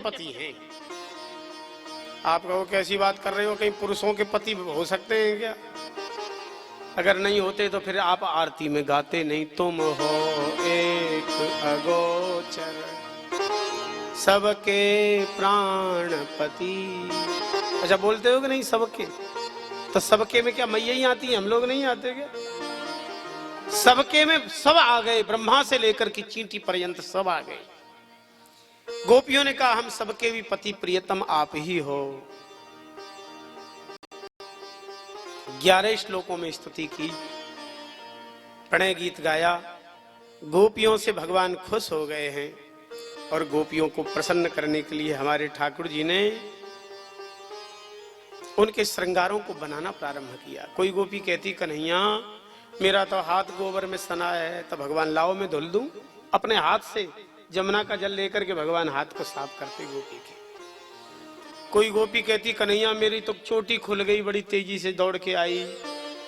पति हैं। आप कहो कैसी बात कर रहे हो, कहीं पुरुषों के पति हो सकते हैं क्या? अगर नहीं होते तो फिर आप आरती में गाते नहीं, तुम हो एक अगोचर सबके प्राणपति। अच्छा बोलते हो कि नहीं सबके? तो सबके में क्या मैया ही आती है, हम लोग नहीं आते क्या? सबके में सब आ गए, ब्रह्मा से लेकर की चींटी पर्यंत सब आ गए। गोपियों ने कहा हम सबके भी पति प्रियतम आप ही हो। 11 श्लोकों में स्तुति की, प्रणय गीत गाया। गोपियों से भगवान खुश हो गए हैं और गोपियों को प्रसन्न करने के लिए हमारे ठाकुर जी ने उनके श्रृंगारों को बनाना प्रारंभ किया। कोई गोपी कहती कन्हैया मेरा तो हाथ गोबर में सना है, तो भगवान लाओ मैं धुल दूं। अपने हाथ से जमुना का जल लेकर के भगवान हाथ को साफ करते गोपी के। कोई गोपी कहती कन्हैया मेरी तो चोटी खुल गई, बड़ी तेजी से दौड़ के आई।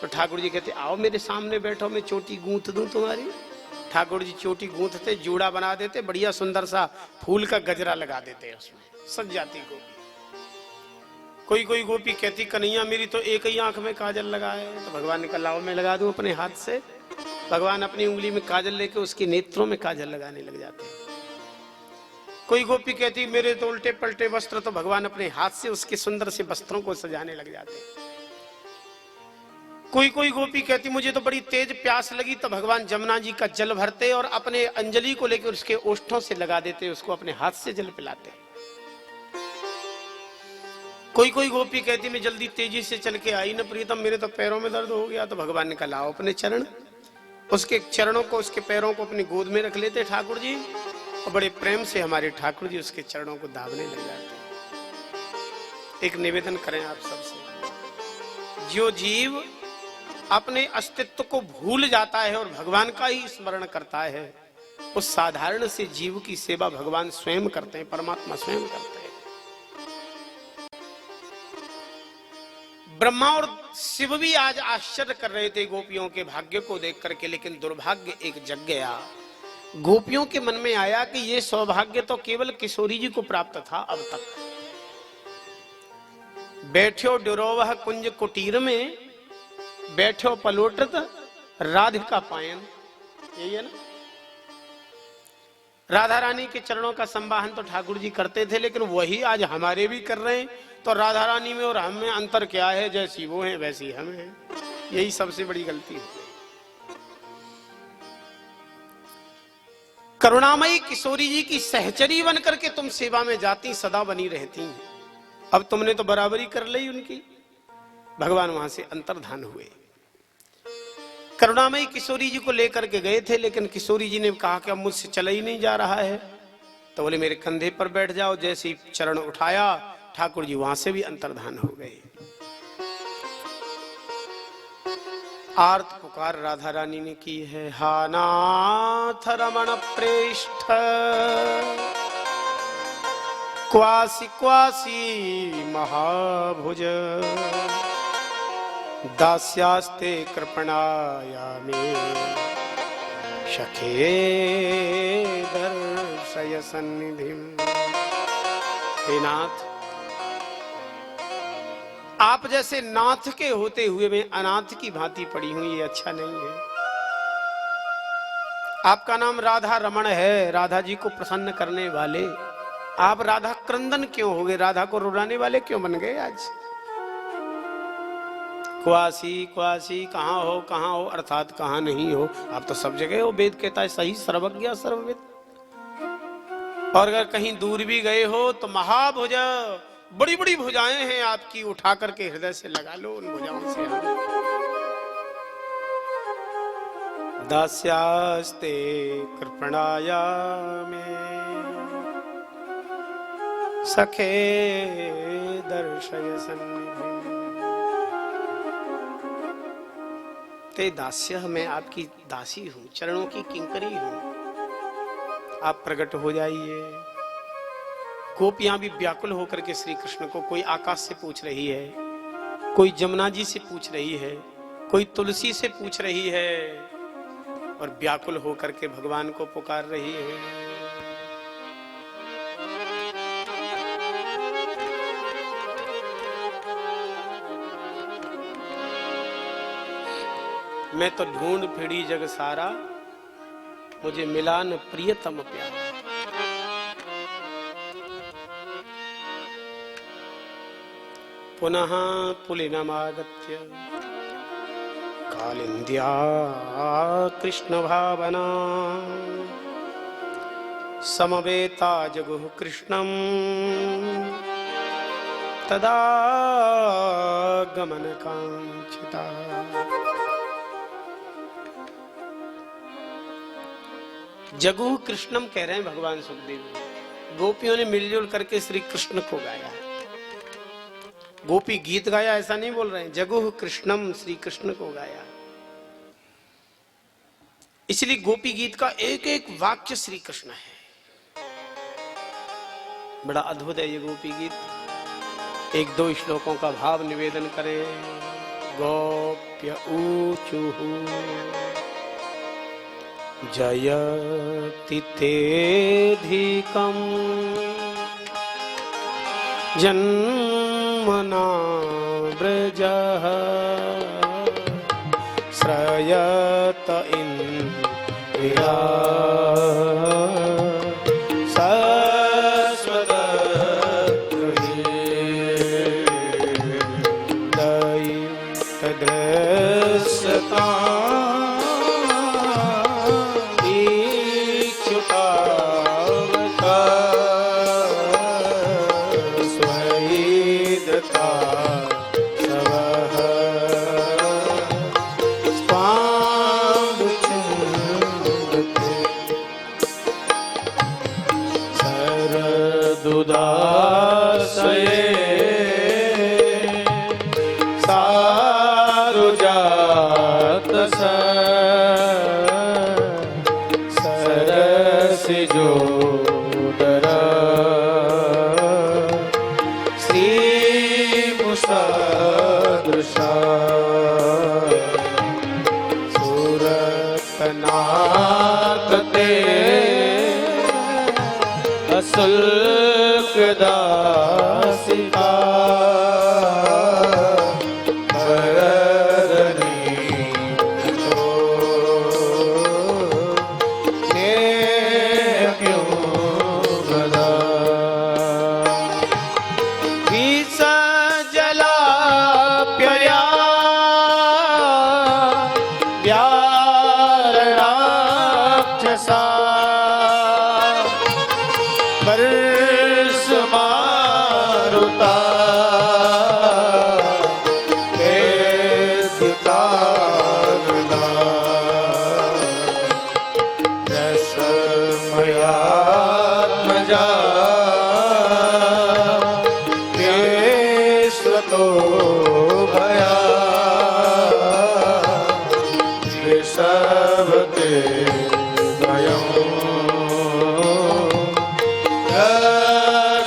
तो ठाकुर जी कहते आओ मेरे सामने बैठो, मैं चोटी गूंथ दूं तुम्हारी। ठाकुर जी चोटी गूंथते, जूड़ा बना देते, बढ़िया सुंदर सा फूल का गजरा लगा देते, उसमें सज जाती गोपी। कोई कोई गोपी कहती कन्हैया मेरी तो एक ही आंख में काजल लगा है, तो भगवान ने कहा लाओ मैं लगा दूं अपने हाथ से। भगवान अपनी उंगली में काजल लेके उसके नेत्रों में काजल लगाने लग जाते हैं। कोई गोपी कहती मेरे तो उल्टे पलटे वस्त्र, तो भगवान अपने हाथ से उसके सुंदर से वस्त्रों को सजाने लग जाते हैं। कोई कोई गोपी कहती मुझे तो बड़ी तेज प्यास लगी, तो भगवान जमुना जी का जल भरते और अपने अंजलि को लेकर उसके ओष्ठों से लगा देते, उसको अपने हाथ से जल पिलाते। कोई कोई गोपी कहती मैं जल्दी तेजी से चल के आई न प्रीतम, मेरे तो पैरों में दर्द हो गया, तो भगवान ने कहा लाओ अपने चरण। उसके चरणों को, उसके पैरों को अपनी गोद में रख लेते ठाकुर जी, और बड़े प्रेम से हमारे ठाकुर जी उसके चरणों को दाबने लग जाते। एक निवेदन करें आप सबसे, जो जीव अपने अस्तित्व को भूल जाता है और भगवान का ही स्मरण करता है, उस साधारण से जीव की सेवा भगवान स्वयं करते हैं, परमात्मा स्वयं करते हैं। ब्रह्मा और शिव भी आज आश्चर्य कर रहे थे गोपियों के भाग्य को देख करके, लेकिन दुर्भाग्य एक जग गया। गोपियों के मन में आया कि ये सौभाग्य तो केवल किशोरी जी को प्राप्त था अब तक। बैठो डुरोवह कुंज कुटीर में, बैठो पलोटत राधिका पायन, यही है ना। राधा रानी के चरणों का संवाहन तो ठाकुर जी करते थे, लेकिन वही आज हमारे भी कर रहे हैं। तो राधा रानी में और हम में अंतर क्या है? जैसी वो है वैसी हम हैं। यही सबसे बड़ी गलती है। करुणामयी किशोरी जी की सहचरी बन करके तुम सेवा में जाती, सदा बनी रहती। अब तुमने तो बराबरी कर ली उनकी। भगवान वहां से अंतर्धान हुए। करुणामयी किशोरी जी को लेकर के गए थे, लेकिन किशोरी जी ने कहा कि अब मुझसे चला ही नहीं जा रहा है। तो बोले मेरे कंधे पर बैठ जाओ। जैसे ही चरण उठाया, ठाकुर जी वहां से भी अंतर्धान हो गए। आर्त पुकार राधा रानी ने की है, हा नाथ रमण प्रेष्ठ क्वासी क्वासी महाभुज दास्यास्ते कृपणायामे सखे दर्शय सन्निधिम। हे नाथ, आप जैसे नाथ के होते हुए मैं अनाथ की भांति पड़ी हूं, ये अच्छा नहीं है। आपका नाम राधा रमण है, राधा जी को प्रसन्न करने वाले। आप राधा क्रंदन क्यों हो गए? राधा को रुलाने वाले क्यों बन गए आज? क्वासी क्वासी, कहाँ हो अर्थात कहाँ नहीं हो। आप तो सब जगह हो। वेद कहता है सही सर्वज्ञ सर्वविद। और अगर कहीं दूर भी गए हो तो महाभुज, बड़ी बड़ी भुजाएं हैं आपकी, उठा करके हृदय से लगा लो उन भुजाओं से। दास्यास्ते कृपणायामे सखे दर्शय सन्निधिम। ते दास्य, मैं आपकी दासी हूं, चरणों की किंकरी हूं, आप प्रकट हो जाइए। गोपियां भी व्याकुल होकर के श्री कृष्ण को, कोई आकाश से पूछ रही है, कोई जमुना जी से पूछ रही है, कोई तुलसी से पूछ रही है, और व्याकुल होकर के भगवान को पुकार रही है। मैं तो ढूंढ फिरी जग सारा, मुझे मिला न प्रियतम प्यारा। पुनः पुलिनमागत्य कालिन्द्या कृष्ण भावना, समवेता जगुः कृष्णं तदा गमन कांक्षिता। जगुः कृष्णम कह रहे हैं भगवान सुखदेव। गोपियों ने मिलजुल करके श्री कृष्ण को गाया, गोपी गीत गाया ऐसा नहीं बोल रहे हैं, जगुः कृष्णम श्री कृष्ण को गाया। इसलिए गोपी गीत का एक एक वाक्य श्री कृष्ण है। बड़ा अद्भुत है ये गोपी गीत। एक दो श्लोकों का भाव निवेदन करें। गोप्य ऊचुः जयति तेऽधिकं जन्मना व्रजः श्रयत इन्द्रिया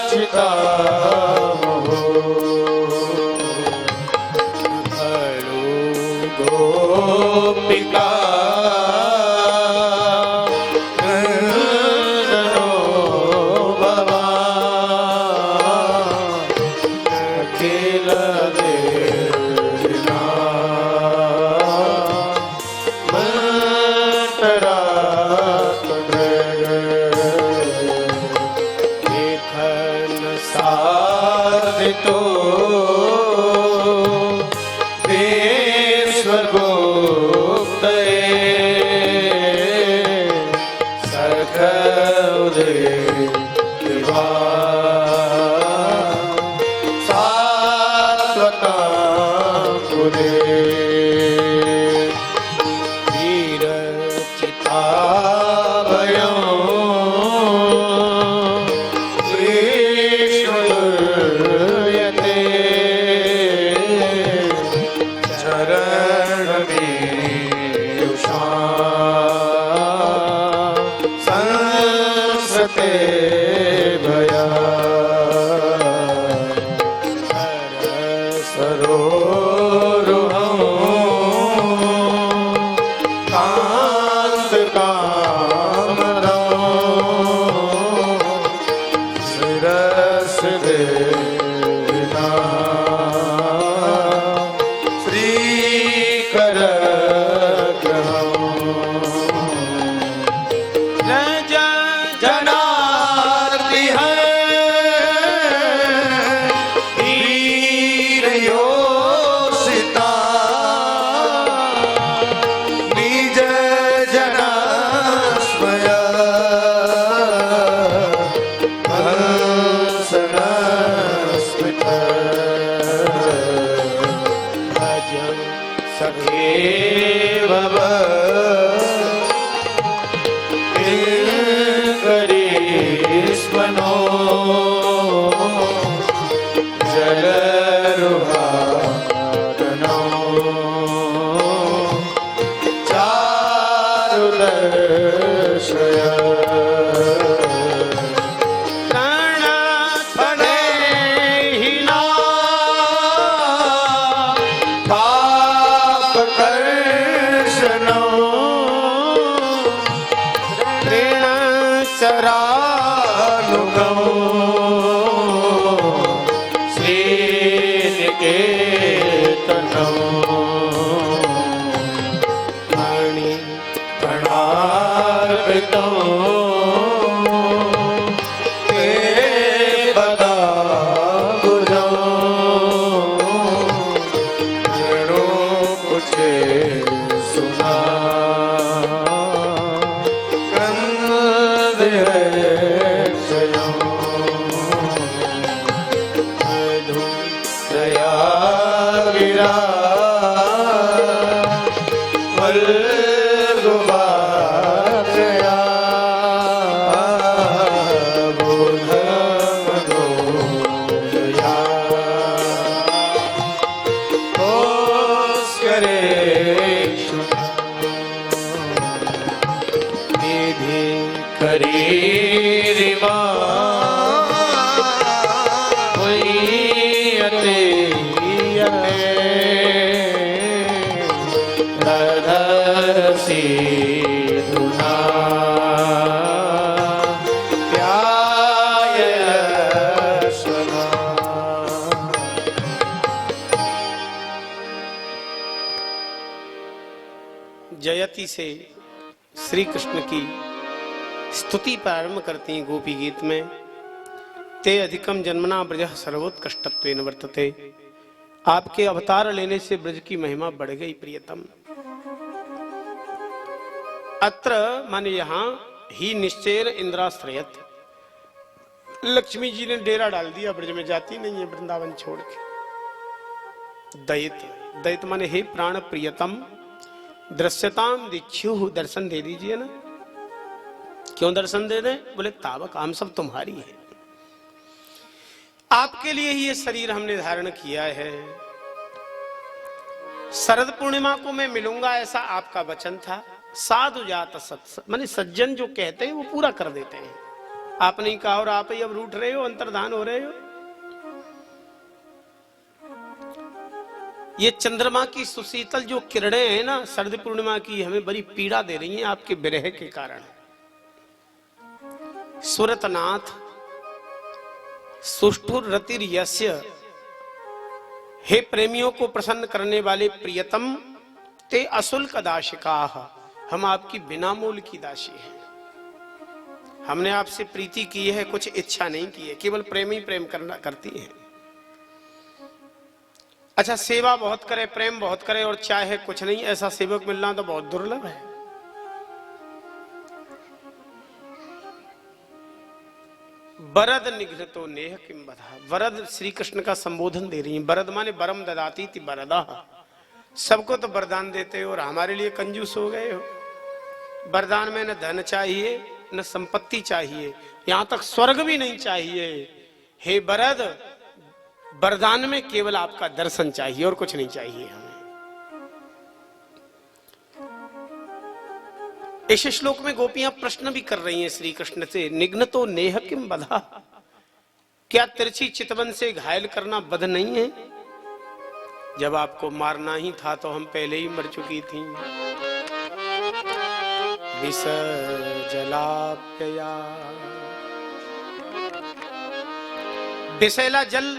दासिका श्री कर रति से श्री कृष्ण की स्तुति प्रारंभ करती हैं गोपी गीत में। ते अधिकम जन्मना ब्रज सर्वोत्कृष्टत्वेन वर्तते। आपके अवतार लेने से ब्रज की महिमा बढ़ गई प्रियतम। अत्र माने यहाँ ही निश्चय इंद्राश्रयत, लक्ष्मी जी ने डेरा डाल दिया, ब्रज में जाती नहीं है वृंदावन छोड़ के। दैत, दैत माने हे प्राण प्रियतम दृश्यताम दीक्षु, दर्शन दे दीजिए ना। क्यों दर्शन दे दें? बोले तावक हम सब तुम्हारी है, आपके लिए ही ये शरीर हमने धारण किया है। शरद पूर्णिमा को मैं मिलूंगा ऐसा आपका वचन था। साधु जात सत्स माने सज्जन जो कहते हैं वो पूरा कर देते हैं। आप नहीं कहा और आप ही अब रूठ रहे हो, अंतर्धान हो रहे हो। ये चंद्रमा की सुशीतल जो किरणें हैं ना शरद पूर्णिमा की, हमें बड़ी पीड़ा दे रही हैं आपके विरह के कारण। सुरतनाथ सुष्ठुर रतिर यस्य, हे प्रेमियों को प्रसन्न करने वाले प्रियतम ते अशुल्क दाशिकाः, हम आपकी बिना मूल की दासी हैं। हमने आपसे प्रीति की है, कुछ इच्छा नहीं की है, केवल प्रेम ही प्रेम करना करती है। अच्छा सेवा बहुत करे, प्रेम बहुत करे और चाहे कुछ नहीं, ऐसा सेवक मिलना तो बहुत दुर्लभ है। वरद निघ्नतो नेह किम बधा, वरद श्री कृष्ण का संबोधन दे रही है। वरद माने वरम ददाती थी वरदा, सबको तो वरदान देते हो और हमारे लिए कंजूस हो गए हो। वरदान में न धन चाहिए न संपत्ति चाहिए, यहां तक स्वर्ग भी नहीं चाहिए। हे वरद, वरदान में केवल आपका दर्शन चाहिए और कुछ नहीं चाहिए हमें। इस श्लोक में गोपियां प्रश्न भी कर रही हैं श्री कृष्ण से, निघ्न तो नेह किम बधा, क्या तिरछी चितवन से घायल करना बध नहीं है? जब आपको मारना ही था तो हम पहले ही मर चुकी थी। विष जलाप्यया, विषैला जल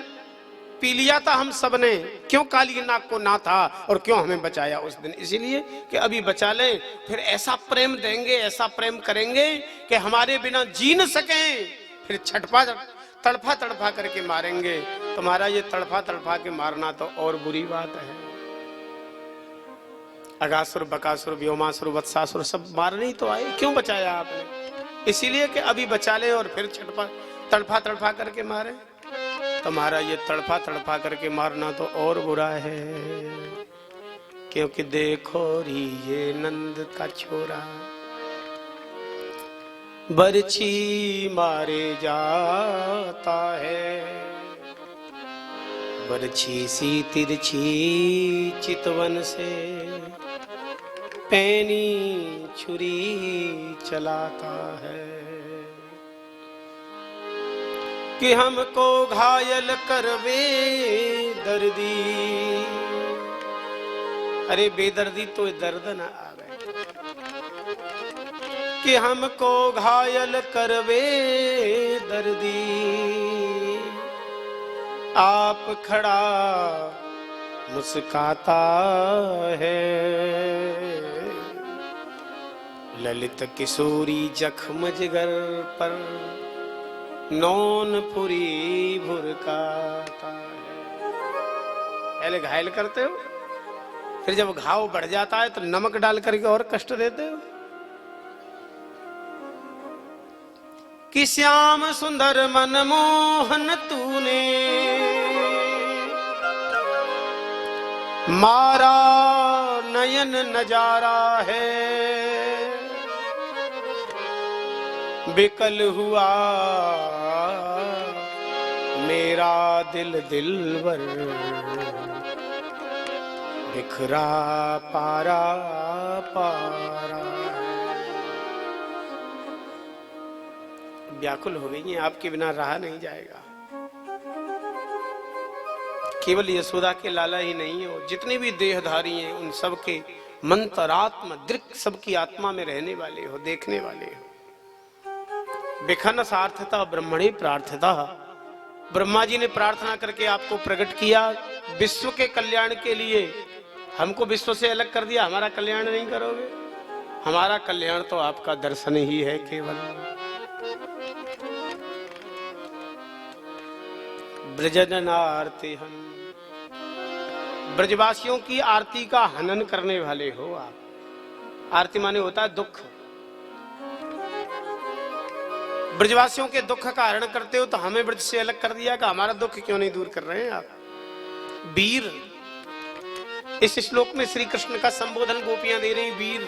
पी लिया था हम सब ने, क्यों काली नाग को ना था और क्यों हमें बचाया उस दिन? इसीलिए कि अभी बचा लें, फिर ऐसा प्रेम देंगे, ऐसा प्रेम करेंगे कि हमारे बिना जी न सकें, फिर छटपा तड़फा तड़फा करके मारेंगे। तुम्हारा ये तड़फा तड़फा के मारना तो और बुरी बात है। अगासुर बकासुर व्योमासुर वत्सासुर सब मारने ही तो आए, क्यों बचाया आपने? इसीलिए कि अभी बचा ले और फिर छटपा तड़फा तड़फा करके मारे। तुम्हारा ये तड़फा तड़फा करके मारना तो और बुरा है, क्योंकि देखो री ये नंद का छोरा बरछी मारे जाता है। बरछी सी तिरछी चितवन से पैनी छुरी चलाता है, कि हमको घायल करवे दर्दी। अरे बेदर्दी तो दर्द न आ गए, कि हमको घायल करवे दर्दी। आप खड़ा मुस्काता है, ललित किशोरी जख्म जिगर पर नौन पुरी भुरकाता है। पहले घायल करते हो, फिर जब घाव बढ़ जाता है तो नमक डाल करके और कष्ट देते हो। कि श्याम सुंदर मनमोहन तूने मारा नयन नजारा है, बिकल हुआ मेरा दिल दिलवर, बिखरा पारा पारा। व्याकुल हो गई हैं, आपके बिना रहा नहीं जाएगा। केवल यशोदा के लाला ही नहीं हो, जितने भी देहधारी हैं उन सब के मंतरात्मा दृक् सबकी आत्मा में रहने वाले हो, देखने वाले हो। बिखन सार्थता ब्रह्मणे प्रार्थता, ब्रह्मा जी ने प्रार्थना करके आपको प्रकट किया विश्व के कल्याण के लिए। हमको विश्व से अलग कर दिया, हमारा कल्याण नहीं करोगे। हमारा कल्याण तो आपका दर्शन ही है केवल। ब्रजन आरती हम, ब्रजवासियों की आरती का हनन करने वाले हो आप। आरती माने होता है दुख। ब्रजवासियों के दुख का हरण करते हो तो हमें ब्रज से अलग कर दिया कि हमारा दुख क्यों नहीं दूर कर रहे हैं आप। वीर, इस श्लोक में श्री कृष्ण का संबोधन गोपियां दे रही वीर।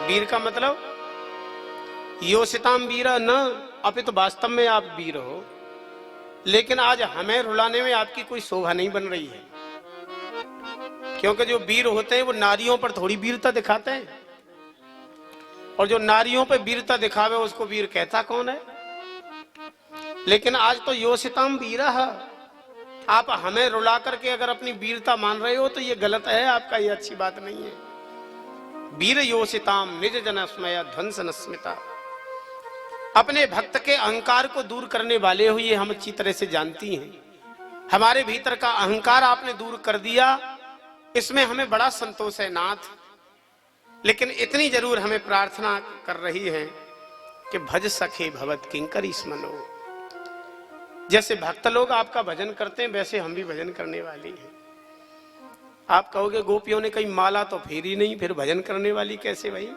वीर का मतलब योषिताम वीर न, अपितु वास्तव में आप वीर हो, लेकिन आज हमें रुलाने में आपकी कोई शोभा नहीं बन रही है। क्योंकि जो वीर होते हैं वो नारियों पर थोड़ी वीरता दिखाते हैं, और जो नारियों पर वीरता दिखावे उसको वीर कहता कौन है। लेकिन आज तो योषिताम वीरा, आप हमें रुला करके अगर अपनी वीरता मान रहे हो तो ये गलत है आपका, ये अच्छी बात नहीं है। वीर योषिताम निज जन स्मया ध्वंस नस्मिता, अपने भक्त के अहंकार को दूर करने वाले हो, ये हम अच्छी तरह से जानती हैं। हमारे भीतर का अहंकार आपने दूर कर दिया, इसमें हमें बड़ा संतोष है नाथ। लेकिन इतनी जरूर हमें प्रार्थना कर रही है कि भज सखे भवत किंकर स्मनो। जैसे भक्त लोग आपका भजन करते हैं वैसे हम भी भजन करने वाली हैं। आप कहोगे गोपियों ने कहीं माला तो फेरी नहीं, फिर भजन करने वाली कैसे भाई?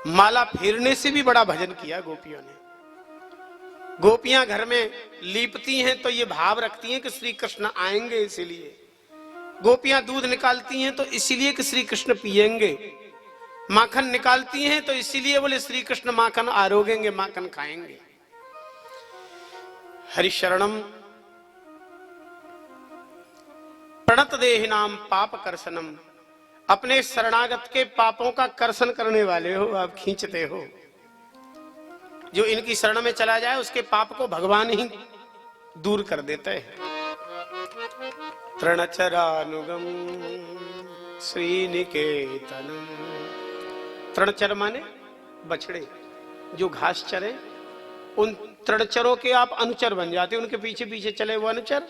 माला फेरने से भी बड़ा भजन किया गोपियों ने। गोपियां घर में लीपती हैं तो ये भाव रखती हैं कि श्री कृष्ण आएंगे, इसीलिए। गोपियां दूध निकालती हैं तो इसीलिए कि श्री कृष्ण पिएंगे। माखन निकालती हैं तो इसीलिए बोले श्री कृष्ण माखन आरोगेंगे, माखन खाएंगे। हरिशरणम प्रणत देहिनाम पाप कर्षणम, अपने शरणागत के पापों का कर्षण करने वाले हो आप, खींचते हो। जो इनकी शरण में चला जाए उसके पाप को भगवान ही दूर कर देते हैं। तृणचरानुगम श्रीनिकेतनम, तृणचर माने बछड़े जो घास चरे, उन तृणचरों के आप अनुचर बन जाते, उनके पीछे पीछे चले वो अनुचर।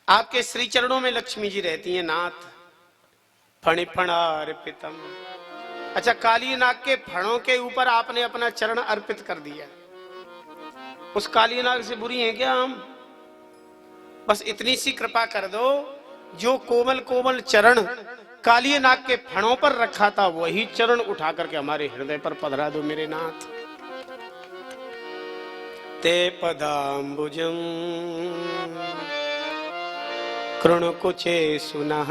आपके श्री चरणों में लक्ष्मी जी रहती हैं नाथ। फणिफणार्पितम, अच्छा काली नाग के फणों के ऊपर आपने अपना चरण अर्पित कर दिया। उस काली नाग से बुरी हैं क्या हम? बस इतनी सी कृपा कर दो, जो कोमल कोमल चरण काली नाग के फणों पर रखा था वही चरण उठा करके हमारे हृदय पर पधरा दो मेरे नाथ। ते पदाम्बुजं कृणकुचे सुनः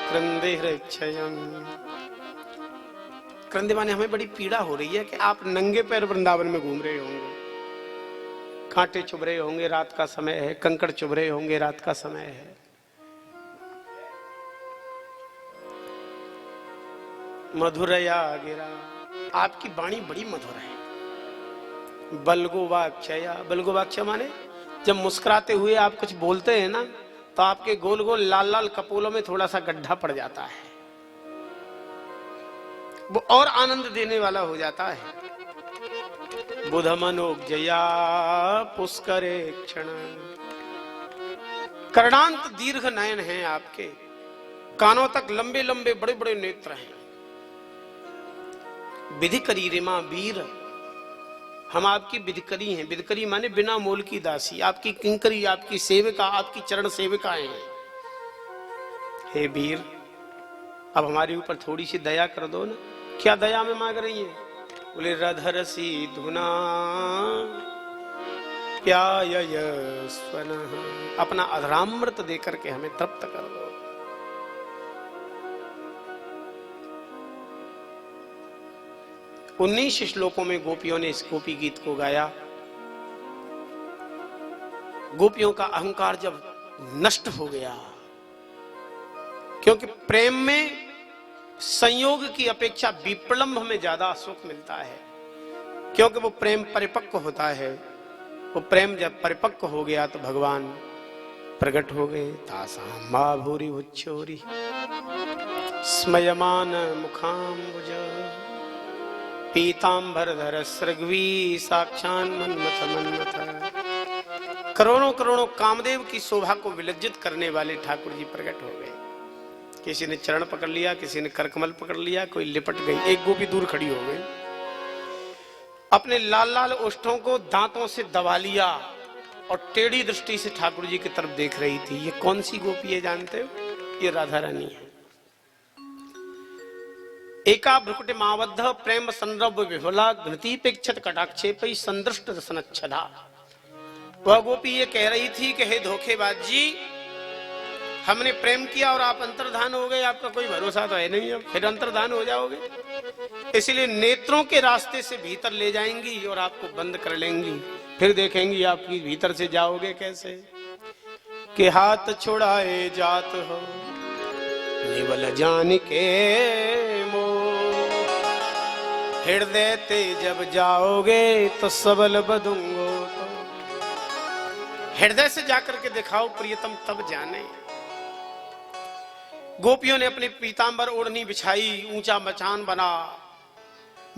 क्रंदे हृच्छयम्। क्रंदे माने हमें बड़ी पीड़ा हो रही है कि आप नंगे पैर वृंदावन में घूम रहे होंगे, कांटे चुभ रहे होंगे, रात का समय है, कंकड़ चुभ रहे होंगे, रात का समय है। मधुरया गिरा, आपकी वाणी बड़ी मधुर है। बलगोवाक्षया, बलगोवाक्ष माने जब मुस्कुराते हुए आप कुछ बोलते हैं ना तो आपके गोल गोल लाल लाल कपोलों में थोड़ा सा गड्ढा पड़ जाता है, वो और आनंद देने वाला हो जाता है। बुध मनोजया पुष्करे क्षण, कर्णांत दीर्घ नयन हैं आपके, कानों तक लंबे लंबे बड़े बड़े नेत्र हैं। विधिकरी रिमा वीर, हम आपकी विधिकरी हैं। विधिकरी माने बिना मोल की दासी, आपकी किंकरी, आपकी सेविका, आपकी चरण सेविकाएं हैं। हे वीर, अब हमारे ऊपर थोड़ी सी दया कर दो ना। क्या दया में मांग रही है? बोले रधरसी धुना प्यायस्वन, अपना अधरामृत देकर के हमें तृप्त कर दो। उन्नीस श्लोकों में गोपियों ने इस गोपी गीत को गाया। गोपियों का अहंकार जब नष्ट हो गया, क्योंकि प्रेम में संयोग की अपेक्षा विप्रलंभ में ज्यादा सुख मिलता है, क्योंकि वो प्रेम परिपक्व होता है। वो प्रेम जब परिपक्व हो गया तो भगवान प्रकट हो गए। तासाम मां भूरि उच्चोरी स्मयमान मुखाम्बुज पीतांबरधर सृग्वी साक्षान मन्मथ मन्मथ। करोड़ों करोड़ों कामदेव की शोभा को विलज्जित करने वाले ठाकुर जी प्रकट हो गए। किसी ने चरण पकड़ लिया, किसी ने करकमल पकड़ लिया, कोई लिपट गई। एक गोपी दूर खड़ी हो गई, अपने लाल लाल ओष्ठों को दांतों से दबा लिया और टेढ़ी दृष्टि से ठाकुर जी की तरफ देख रही थी। ये कौन सी गोपी है जानते हो? ये राधा रानी है। एका भ्रुकुट मावद्ध प्रेम संरव विफला घृतिपेक्षत कटाक्षेपै संदृष्ट दसनच्छदा। वह गोपी ये कह रही थी कि हे धोखेबाज जी, हमने प्रेम किया और आप अंतर्धान हो गए, आपका कोई भरोसा तो है नहीं, अब फिर अंतर्धान हो जाओगे, इसलिए नेत्रों के रास्ते से भीतर ले जाएंगी और आपको बंद कर लेंगी, फिर देखेंगी आपकी भीतर से जाओगे कैसे। कि हाथ छुड़ाए जात हो निवल जान के मो, हृदय ते जब जाओगे तो सबल बदूंगो। तो हृदय से जाकर के दिखाओ प्रियतम तब जाने। गोपियों ने अपनी पीतांबर ओढ़नी बिछाई, ऊंचा मचान बना,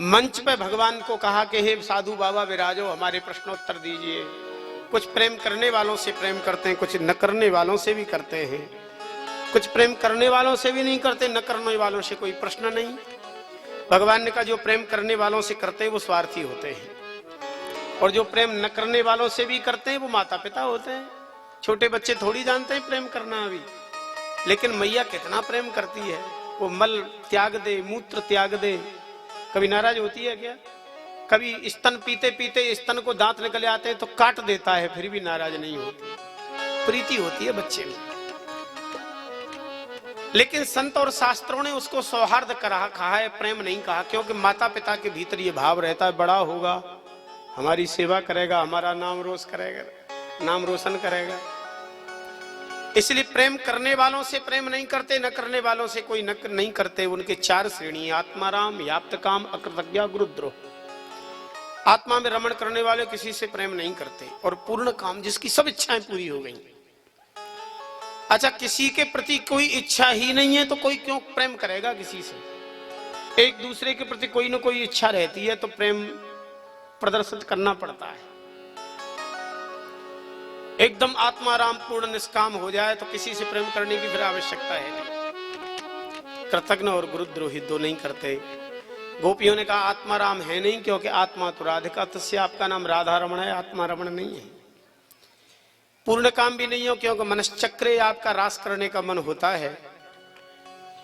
मंच पे भगवान को कहा कि हे साधु बाबा विराजो, हमारे प्रश्नोत्तर दीजिए। कुछ प्रेम करने वालों से प्रेम करते हैं, कुछ न करने वालों से भी करते हैं, कुछ प्रेम करने वालों से भी नहीं करते, न करने वालों से कोई प्रश्न नहीं। भगवान ने कहा जो प्रेम करने वालों से करते हैं वो स्वार्थी होते हैं, और जो प्रेम न करने वालों से भी करते हैं वो माता पिता होते हैं। छोटे बच्चे थोड़ी जानते हैं प्रेम करना अभी, लेकिन मैया कितना प्रेम करती है। वो मल त्याग दे, मूत्र त्याग दे, कभी नाराज होती है क्या? कभी स्तन पीते पीते स्तन को दांत निकले आते हैं तो काट देता है, फिर भी नाराज नहीं होती, प्रीति होती है बच्चे में। लेकिन संत और शास्त्रों ने उसको सौहार्द कहा है, प्रेम नहीं कहा, क्योंकि माता पिता के भीतर ये भाव रहता है बड़ा होगा, हमारी सेवा करेगा, हमारा नाम रोशन करेगा। इसलिए प्रेम करने वालों से प्रेम नहीं करते, न करने वालों से कोई नहीं करते। उनके चार श्रेणी, आत्माराम, याप्त काम, अकृतज्ञ, गुरुद्रोह। आत्मा में रमण करने वाले किसी से प्रेम नहीं करते, और पूर्ण काम, जिसकी सब इच्छाएं पूरी हो गई। अच्छा, किसी के प्रति कोई इच्छा ही नहीं है तो कोई क्यों प्रेम करेगा किसी से? एक दूसरे के प्रति कोई ना कोई इच्छा रहती है तो प्रेम प्रदर्शित करना पड़ता है। एकदम आत्माराम पूर्ण निष्काम हो जाए तो किसी से प्रेम करने की फिर आवश्यकता है नहीं। कृतज्ञ और गुरुद्रोही दो नहीं करते। गोपियों ने कहा आत्माराम है नहीं, क्योंकि आत्मा तो राधिका, तस्य आपका नाम राधा रमण है, आत्मा रमण नहीं है। पूर्ण काम भी नहीं हो, क्योंकि मनश्चक्रे आपका रास करने का मन होता है।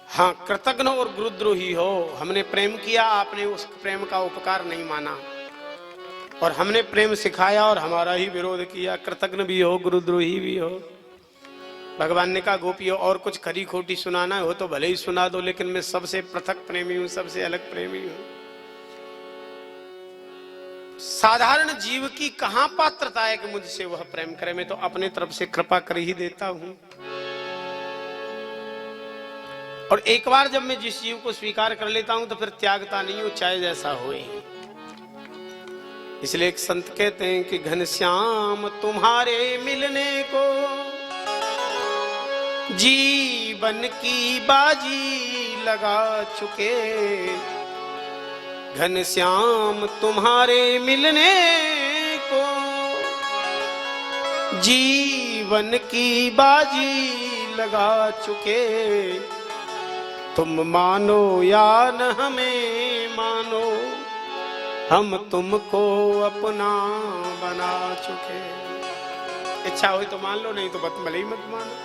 हाँ, कृतज्ञ और गुरुद्रोही हो, हमने प्रेम किया, आपने उस प्रेम का उपकार नहीं माना, और हमने प्रेम सिखाया और हमारा ही विरोध किया। कृतज्ञ भी हो, गुरुद्रोही भी हो। भगवान ने कहा गोपियों, और कुछ खरी खोटी सुनाना हो तो भले ही सुना दो, लेकिन मैं सबसे पृथक प्रेमी हूं, सबसे अलग प्रेमी हूं। साधारण जीव की कहां पात्रता है कि मुझसे वह प्रेम करे? मैं तो अपने तरफ से कृपा कर ही देता हूं। और एक बार जब मैं जिस जीव को स्वीकार कर लेता हूं तो फिर त्यागता नहीं हूं, चाहे जैसा होए। इसलिए एक संत कहते हैं कि घनश्याम तुम्हारे मिलने को जीवन की बाजी लगा चुके, घनश्याम तुम्हारे मिलने को जीवन की बाजी लगा चुके। तुम मानो या न हमें मानो, हम तुमको अपना बना चुके। इच्छा हो तो मान लो, नहीं तो भले ही मत मानो।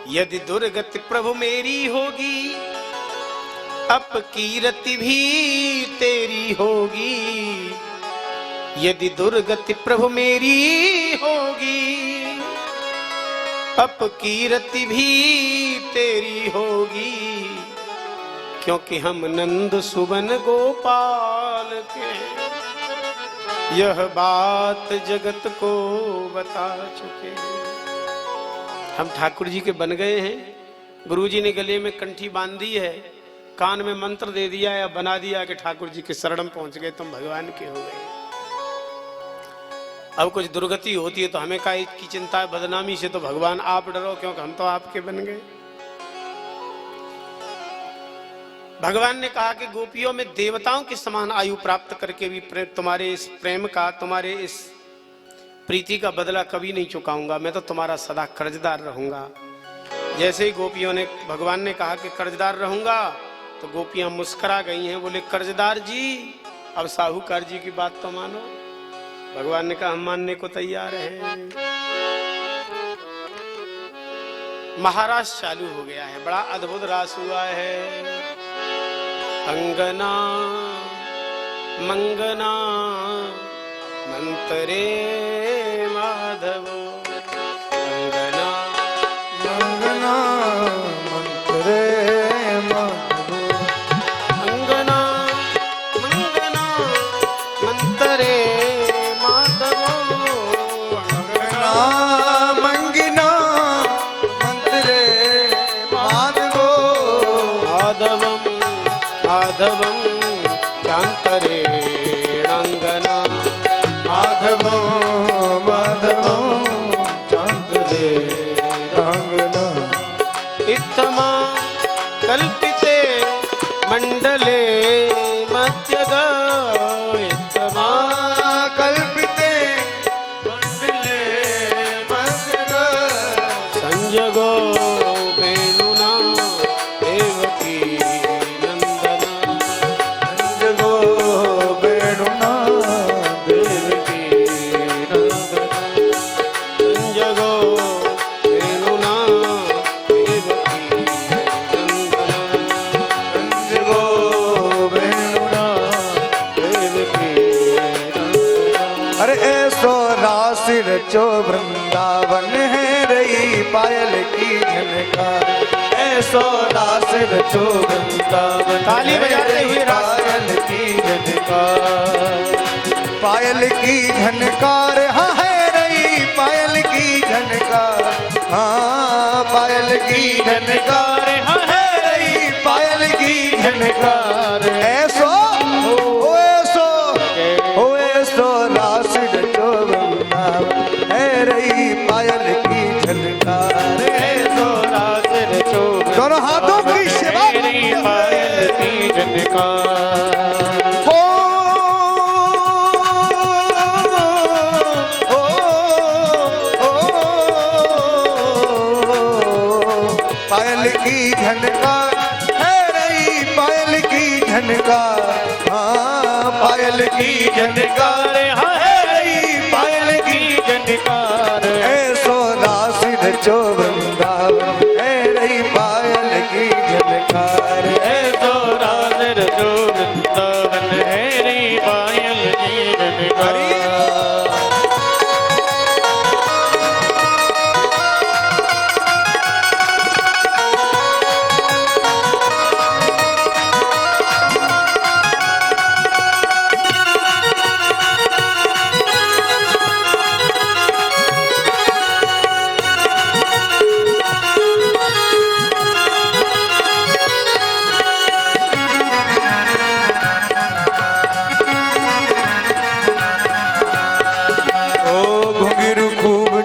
यदि दुर्गति प्रभु मेरी होगी, अपकीर्ति भी तेरी होगी। यदि दुर्गति प्रभु मेरी होगी, अपकीर्ति भी तेरी होगी। क्योंकि हम नंद सुवन गोपाल के यह बात जगत को बता चुके। हम ठाकुर जी के बन गए हैं। गुरुजी ने गले में कंठी बांध दी है, कान में मंत्र दे दिया या बना दिया कि ठाकुर जी के शरण में पहुंच गए, तुम भगवान के हो गए। अब कुछ दुर्गति होती है तो हमें क्या की चिंता है? बदनामी से तो भगवान आप डरो, क्योंकि हम तो आपके बन गए। भगवान ने कहा कि गोपियों में देवताओं के समान आयु प्राप्त करके भी तुम्हारे इस प्रेम का, तुम्हारे इस प्रीति का बदला कभी नहीं चुकाऊंगा। मैं तो तुम्हारा सदा कर्जदार रहूंगा। जैसे ही गोपियों ने, भगवान ने कहा कि कर्जदार रहूंगा, तो गोपियां मुस्कुरा गई हैं, बोले कर्जदार जी अब साहूकार जी की बात तो मानो। भगवान ने कहा हम मानने को तैयार हैं। महारास चालू हो गया है, बड़ा अद्भुत रास हुआ है। अंगना मंगना मंतरे माधव, अंगना मंगना मंतरे माधव, अंगना मंगना मंतरे माधव, अंगना मंगना मंतरे माधव, माधवम माधवम चांतरे अंगना, माधव माधव चांतरे अंगना, इत्थमा कल्पिते मंडले मध्यगा, इत्थमा कल्पिते मंडले मध्यगा, संजगो वेणुना देवकी नंदना, संजगो वेणुना देवकी नंदना, संजगो वेणुना देवकी नंदना, संजगो वेणुना देवकी नंदना। अरे ऐसो रास रचो वृंदावन है रही पायल की झनकार, ऐसो रास रचो वृंदावन ताली बजाते हुए रास। पायल की झनकार, पायल की झनकार, हाँ है रही पायल की झनकार, हाँ पायल की झनकार, हाँ है रही पायल की झनकार। ऐसो ओ ऐसो रास रचो वृंदावन है रही पायल की झनकार, ऐसो रास रचो दोनों हाथों की सेवा पायल की झनकार। हो पायल की झनकार है रही पायल की झनकार, हाँ पायल की झनकार, हाँ है रही पायल की झनकार। ऐसो रास रचो वृंदावन है रही पायल की झनकार, ऐसो रास रचो वृंदावन है रही पायल की झनकार।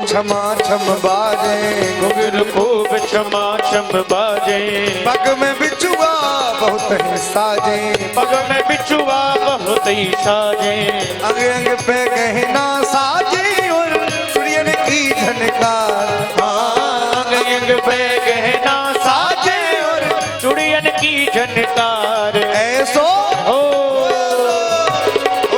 क्षमा छम बाजे, घुंघरू खूब क्षमा छम बाजे, पग में बिछुआ बहुत ही साजे, पग में बिछुआ बहुत ही साजे, अंग अंग पे गहना साजे और सूर्यन की झनकार, हाँ अंग अंग पे गहना साजे और चुड़ियन की झनकार। ऐसो हो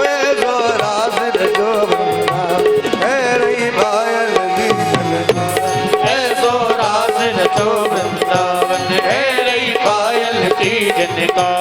ऐसो रास रचो वृंदावन है रही पायल की झनकार, ऐसो रास रचो वृंदावन है रही पायल की झनकार।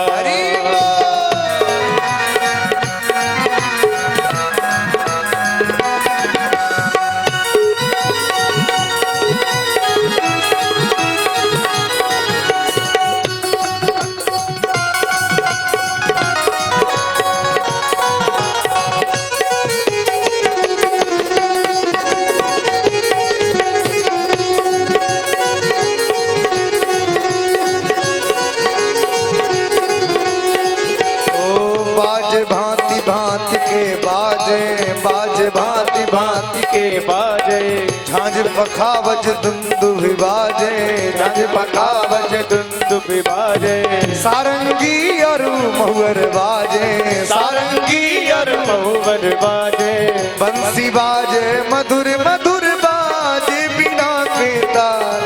भांति के बाजे, झांझ पखावज दुंदुभि बाजे, झांझ पखावज दुंदुभि बाजे, सारंगी और महुअर बाजे, सारंगी और महुअर बाजे, बंसी बाजे मधुर मधुर बाजे बिना के तार,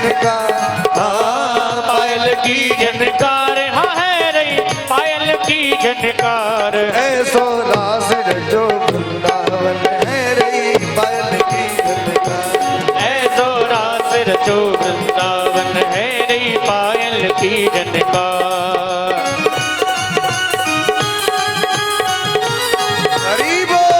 झनकार हाँ पायल की झनकार हाँ है रही पायल की झनकार ऐसो रास जो वृंदावन है रही पायल की झनकार ऐसो रास रचो वृंदावन है रही पायल की झनकार हरि बोल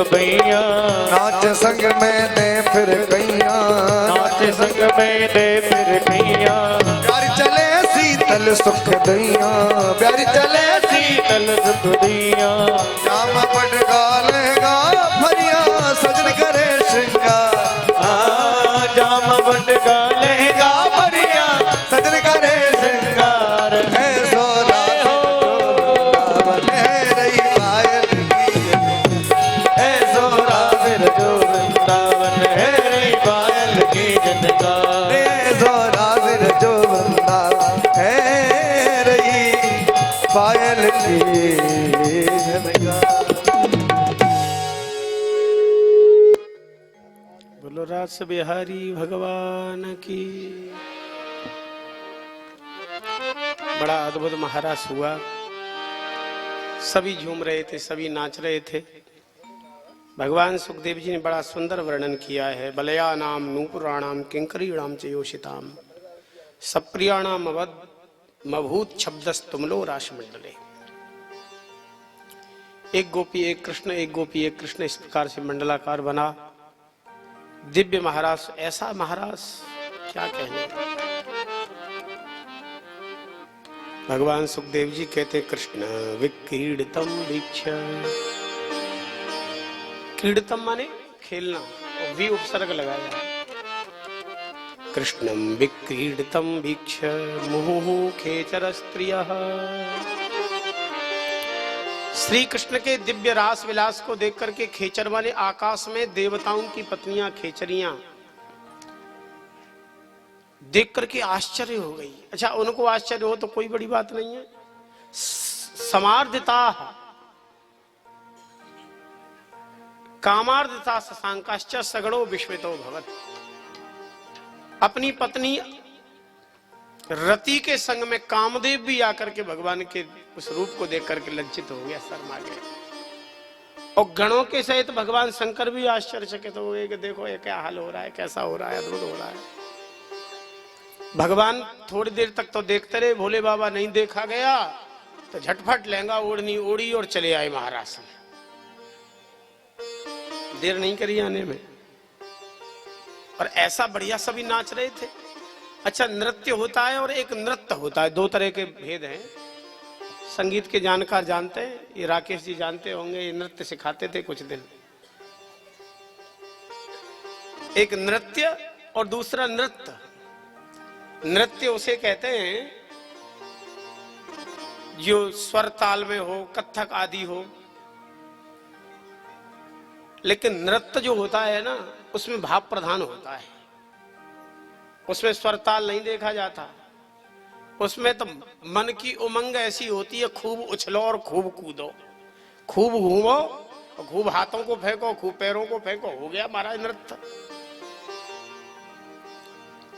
भैया नाच संग में दे फिर कैया नाच संग में दे फिर कैया प्यार चले शीतल सुख दैया प्यार चले शीतल सुख दैया श्याम पट गालेगा फरिया सजन करे श्रृंगार जाम बट गालेगा फरिया सजन करे श्रृंगार है सोना है रही पायल जो वृंदावन है रे पायल की झनकार जोरा फिर जो वृंदावन है रही पायल की झनकार बोलो रास बिहारी भगवान की। बड़ा अद्भुत महारास हुआ, सभी झूम रहे थे, सभी नाच रहे थे। भगवान सुखदेव जी ने बड़ा सुंदर वर्णन किया है। बलया नाम नूपुराणाम किंकरीणाम च योषिताम सप्रियाणाम अवध मभूत शब्दस्तुमलो राशमंडले। एक गोपी एक कृष्ण, एक गोपी एक कृष्ण, इस प्रकार से मंडलाकार बना। दिव्य महारास, ऐसा महारास क्या कहने। भगवान सुखदेव जी कहते कृष्ण विक्रीडितम वीक्ष। क्रीडतम माने खेलना, और वी उपसर्ग लगाया। कृष्णम विक्रीडतम वीक्ष मुहुः खेचर स्त्रियः। श्री कृष्ण के दिव्य रास विलास को देख करके खेचर माने आकाश में देवताओं की पत्नियां खेचरियां देख करके आश्चर्य हो गई। अच्छा, उनको आश्चर्य हो तो कोई बड़ी बात नहीं है। समार्दिता कामार्दिता शशांकाश्च सगड़ो विश्वितो भवत। अपनी पत्नी रति के संग में कामदेव भी आकर के भगवान के उस रूप को देख करके लज्जित हो गया, शर्मा गया। और गणों के सहित भगवान शंकर भी आश्चर्यचकित हो गए कि देखो ये क्या हाल हो रहा है, कैसा हो रहा है, अद्भुत हो रहा है। भगवान थोड़ी देर तक तो देखते रहे, भोले बाबा नहीं देखा गया तो झटफट लहंगा ओढ़नी ओढ़ी और चले आए महाराज में। देर नहीं करी आने में, और ऐसा बढ़िया सभी नाच रहे थे। अच्छा, नृत्य होता है और एक नृत्य होता है, दो तरह के भेद हैं। संगीत के जानकार जानते हैं, ये राकेश जी जानते होंगे, ये नृत्य सिखाते थे कुछ दिन। एक नृत्य और दूसरा नृत्य। नृत्य उसे कहते हैं जो स्वर ताल में हो, कथक आदि हो। लेकिन नृत्य जो होता है ना, उसमें भाव प्रधान होता है, उसमें स्वर ताल नहीं देखा जाता। उसमें तो मन की उमंग ऐसी होती है, खूब उछलो और खूब कूदो, खूब घूमो और खूब हाथों को फेंको, खूब पैरों को फेंको, हो गया महाराज नृत्य।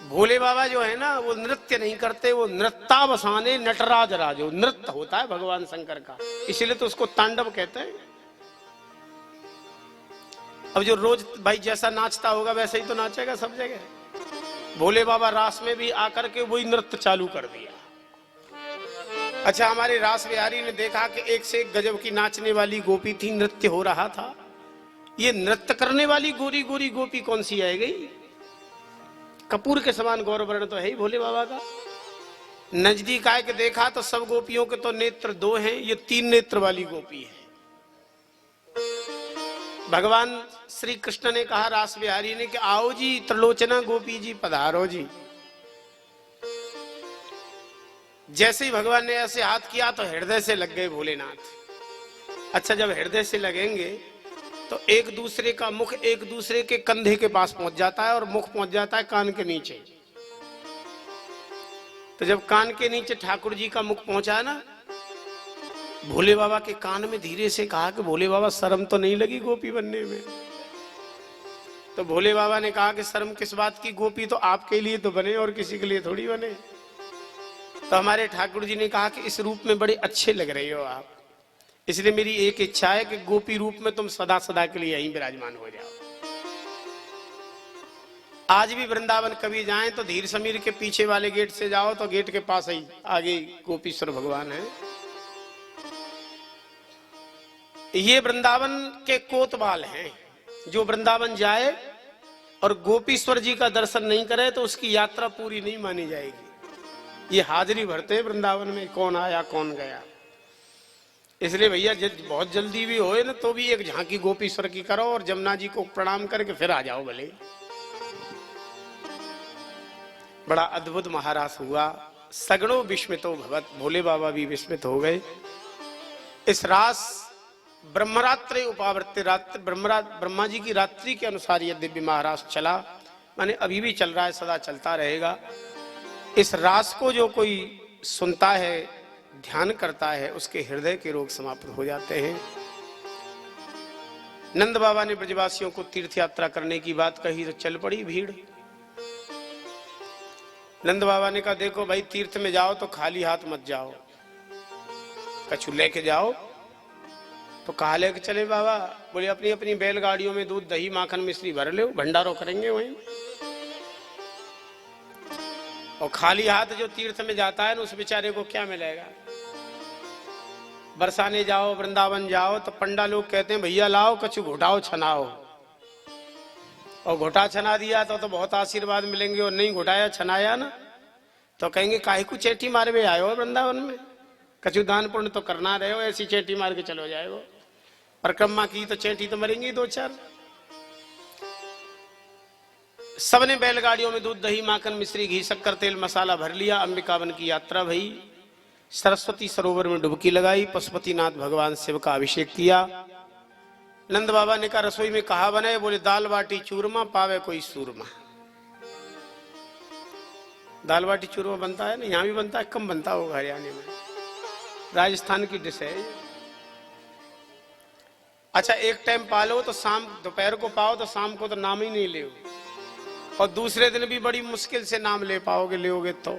भोले बाबा जो है ना, वो नृत्य नहीं करते, वो नृत्यावसाने नटराज राजो। नृत्य होता है भगवान शंकर का, इसीलिए तो उसको तांडव कहते हैं। अब जो रोज भाई जैसा नाचता होगा वैसे ही तो नाचेगा सब जगह। भोले बाबा रास में भी आकर के वही नृत्य चालू कर दिया। अच्छा, हमारे रास बिहारी ने देखा कि एक से एक गजब की नाचने वाली गोपी थी, नृत्य हो रहा था। ये नृत्य करने वाली गोरी गोरी गोपी कौन सी आई गई? कपूर के समान गौरवर्ण तो है ही भोले बाबा का। नजदीक आए के देखा तो सब गोपियों के तो नेत्र दो हैं, ये तीन नेत्र वाली गोपी है। भगवान श्री कृष्ण ने कहा रास बिहारी ने कि आओ जी त्रिलोचना गोपी जी पधारो जी। जैसे ही भगवान ने ऐसे हाथ किया तो हृदय से लग गए भोलेनाथ। अच्छा, जब हृदय से लगेंगे तो एक दूसरे का मुख एक दूसरे के कंधे के पास पहुंच जाता है और मुख पहुंच जाता है कान के नीचे। तो जब कान के नीचे ठाकुर जी का मुख पहुंचा ना, भोले बाबा के कान में धीरे से कहा कि भोले बाबा शर्म तो नहीं लगी गोपी बनने में? तो भोले बाबा ने कहा कि शर्म किस बात की, गोपी तो आपके लिए तो बने और किसी के लिए थोड़ी बने। तो हमारे ठाकुर जी ने कहा कि इस रूप में बड़े अच्छे लग रहे हो आप, इसलिए मेरी एक इच्छा है कि गोपी रूप में तुम सदा सदा के लिए यहीं विराजमान हो जाओ। आज भी वृंदावन कभी जाएं तो धीर समीर के पीछे वाले गेट से जाओ तो गेट के पास ही आगे गोपीश्वर भगवान है। ये वृंदावन के कोतवाल हैं। जो वृंदावन जाए और गोपीश्वर जी का दर्शन नहीं करे तो उसकी यात्रा पूरी नहीं मानी जाएगी। ये हाजिरी भरते वृंदावन में, कौन आया कौन गया। इसलिए भैया बहुत जल्दी भी होए ना तो भी एक झांकी गोपीश्वर की करो और जमुना जी को प्रणाम करके फिर आ जाओ भले। बड़ा अद्भुत महारास हुआ। सगड़ो विस्मितो भवत, भोले बाबा भी विस्मित हो गए। इस रास ब्रह्मरात्रि उपावृत्ति रात्रि ब्रह्मा जी की रात्रि के अनुसार यह दिव्य महारास चला, माने अभी भी चल रहा है, सदा चलता रहेगा। इस रास को जो कोई सुनता है, ध्यान करता है, उसके हृदय के रोग समाप्त हो जाते हैं। नंद बाबा ने ब्रजवासियों को तीर्थ यात्रा करने की बात कही तो चल पड़ी भीड़। नंद बाबा ने कहा देखो भाई, तीर्थ में जाओ तो खाली हाथ मत जाओ, कछु लेके जाओ। तो कहा लेके चले बाबा? बोले अपनी अपनी बैलगाड़ियों में दूध दही माखन मिश्री भर लो, भंडारो करेंगे वहीं। और खाली हाथ जो तीर्थ में जाता है ना उस बेचारे को क्या मिलेगा? बरसाने जाओ, वृंदावन जाओ तो पंडा लोग कहते हैं भैया लाओ कछु घुटाओ छनाओ, और घुटा छना दिया तो बहुत आशीर्वाद मिलेंगे, और नहीं घुटाया छनाया ना तो कहेंगे काहे को चेटी मारे में आए हो वृंदावन में, कछु दान पुण्य तो करना रहे हो, ऐसी चेटी मार के चलो जाएगो। परिक्रमा की तो चेटी तो मरेंगी दो चार। सबने बैलगाड़ियों में दूध दही माखन मिश्री घी शक्कर तेल मसाला भर लिया। अंबिकावन की यात्रा भई। सरस्वती सरोवर में डुबकी लगाई, पशुपतिनाथ भगवान शिव का अभिषेक किया। नंद बाबा ने कहा रसोई में कहा बने? बोले दाल बाटी चूरमा पावे कोई सूरमा। दाल बाटी चूरमा बनता है ना, यहाँ भी बनता है, कम बनता होगा हरियाणा में, राजस्थान की डिश है। अच्छा, एक टाइम पालो तो शाम दोपहर को पाओ तो शाम को तो नाम ही नहीं ले, और दूसरे दिन भी बड़ी मुश्किल से नाम ले पाओगे, लेोगे तो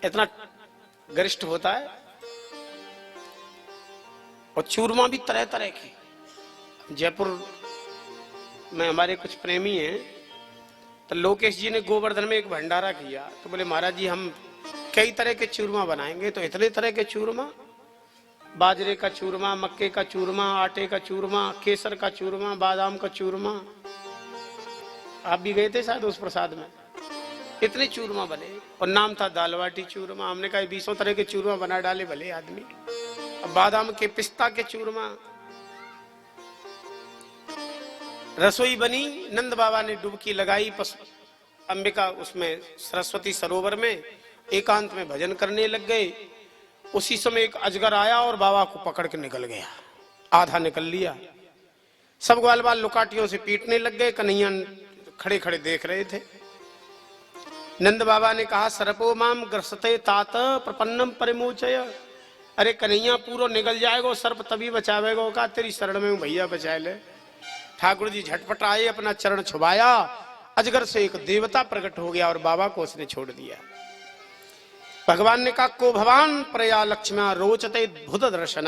इतना गरिष्ठ होता है। और चूरमा भी तरह तरह के। जयपुर में हमारे कुछ प्रेमी हैं, तो लोकेश जी ने गोवर्धन में एक भंडारा किया, तो बोले महाराज जी हम कई तरह के चूरमा बनाएंगे। तो इतने तरह के चूरमा, बाजरे का चूरमा, मक्के का चूरमा, आटे का चूरमा, केसर का चूरमा, बादाम का चूरमा। आप भी गए थे शायद उस प्रसाद में, इतने चूरमा बने, और नाम था दाल बाटी चूरमा। हमने कहा 20 तरह के चूरमा बना डाले भले आदमी। अब बादाम के, पिस्ता के चूरमा। रसोई बनी, नंद बाबा ने डुबकी लगाई अंबिका उसमें सरस्वती सरोवर में, एकांत में भजन करने लग गए। उसी समय एक अजगर आया और बाबा को पकड़ के निकल गया, आधा निकल लिया। सब ग्वाल बाल लुकाटियों से पीटने लग गए। कन्हैया खड़े खड़े देख रहे थे। नंद बाबा ने कहा सरपो माम ग्रसते तात प्रपन्नम परिमोचय। अरे कन्हैया पूरा निकल जाएगा, सर्प तभी बचावेगा। कहा तेरी शरण में भैया बचा ले। ठाकुर जी झटपट आए, अपना चरण छुपाया, अजगर से एक देवता प्रकट हो गया और बाबा को उसने छोड़ दिया। भगवान ने कहा को भवान प्रया लक्ष्म्या रोचते भुत दर्शन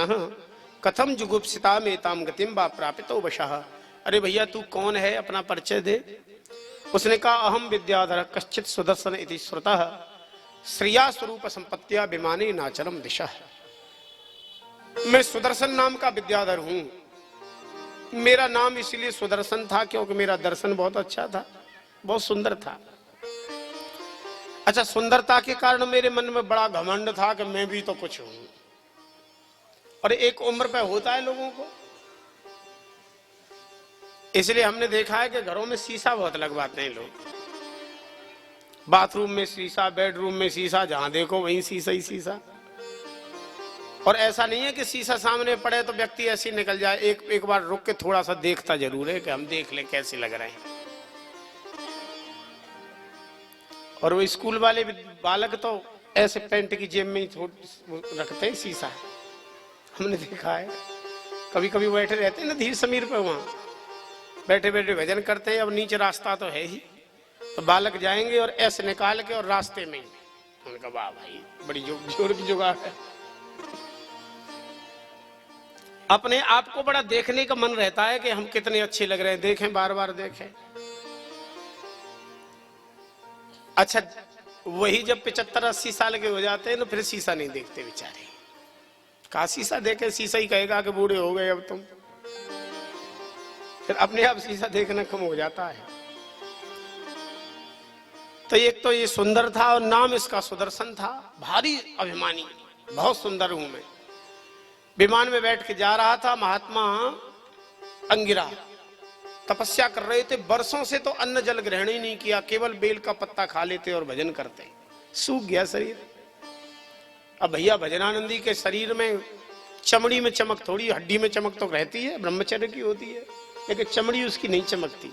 कथम जुगुप्सिता में ताम गतिम बा प्रापितो वशः। अरे भैया तू कौन है, अपना परिचय दे। उसने कहा अहम विद्याधर कश्चित सुदर्शन इति श्रुतः श्रिया स्वरूप संपत्तिया विमाने नाचरम दिशा। मैं सुदर्शन नाम का विद्याधर हूं। मेरा नाम इसलिए सुदर्शन था क्योंकि मेरा दर्शन बहुत अच्छा था, बहुत सुंदर था। अच्छा, सुंदरता के कारण मेरे मन में बड़ा घमंड था कि मैं भी तो कुछ हूं। और एक उम्र पे होता है लोगों को, इसलिए हमने देखा है कि घरों में शीशा बहुत लगवाते हैं लोग, बाथरूम में शीशा, बेडरूम में शीशा, जहां देखो वहीं शीशा ही शीशा। और ऐसा नहीं है कि शीशा सामने पड़े तो व्यक्ति ऐसे ही निकल जाए, एक बार रुक के थोड़ा सा देखता जरूर है कि हम देख ले कैसे लग रहे हैं। और वो स्कूल वाले बालक तो ऐसे पैंट की जेब में ही रखते हैं शीशा, हमने देखा है। कभी कभी बैठे रहते हैं ना धीर समीर पे, वहां बैठे बैठे भजन करते हैं, अब नीचे रास्ता तो है ही, तो बालक जाएंगे और ऐसे निकाल के और रास्ते में उनका, वाह भाई बड़ी जोर की जुगाड़ है। अपने आप को बड़ा देखने का मन रहता है कि हम कितने अच्छे लग रहे हैं, देखें, बार बार देखें। अच्छा, वही जब 75-80 साल के हो जाते हैं तो फिर शीशा नहीं देखते बेचारे। कहा शीशा देखे, शीशा ही कहेगा कि बूढ़े हो गए अब तुम, फिर अपने आप शीशा देखना कम हो जाता है। तो एक तो ये सुंदर था और नाम इसका सुदर्शन था, भारी अभिमानी, बहुत सुंदर हूं मैं। विमान में बैठ के जा रहा था, महात्मा अंगिरा तपस्या कर रहे थे, वर्षों से तो अन्न जल ग्रहण ही नहीं किया, केवल बेल का पत्ता खा लेते और भजन करते, सूख गया शरीर। अब भैया भजनानंदी के शरीर में चमड़ी में चमक थोड़ी, हड्डी में चमक तो रहती है, ब्रह्मचर्य की होती है, लेकिन चमड़ी उसकी नहीं चमकती।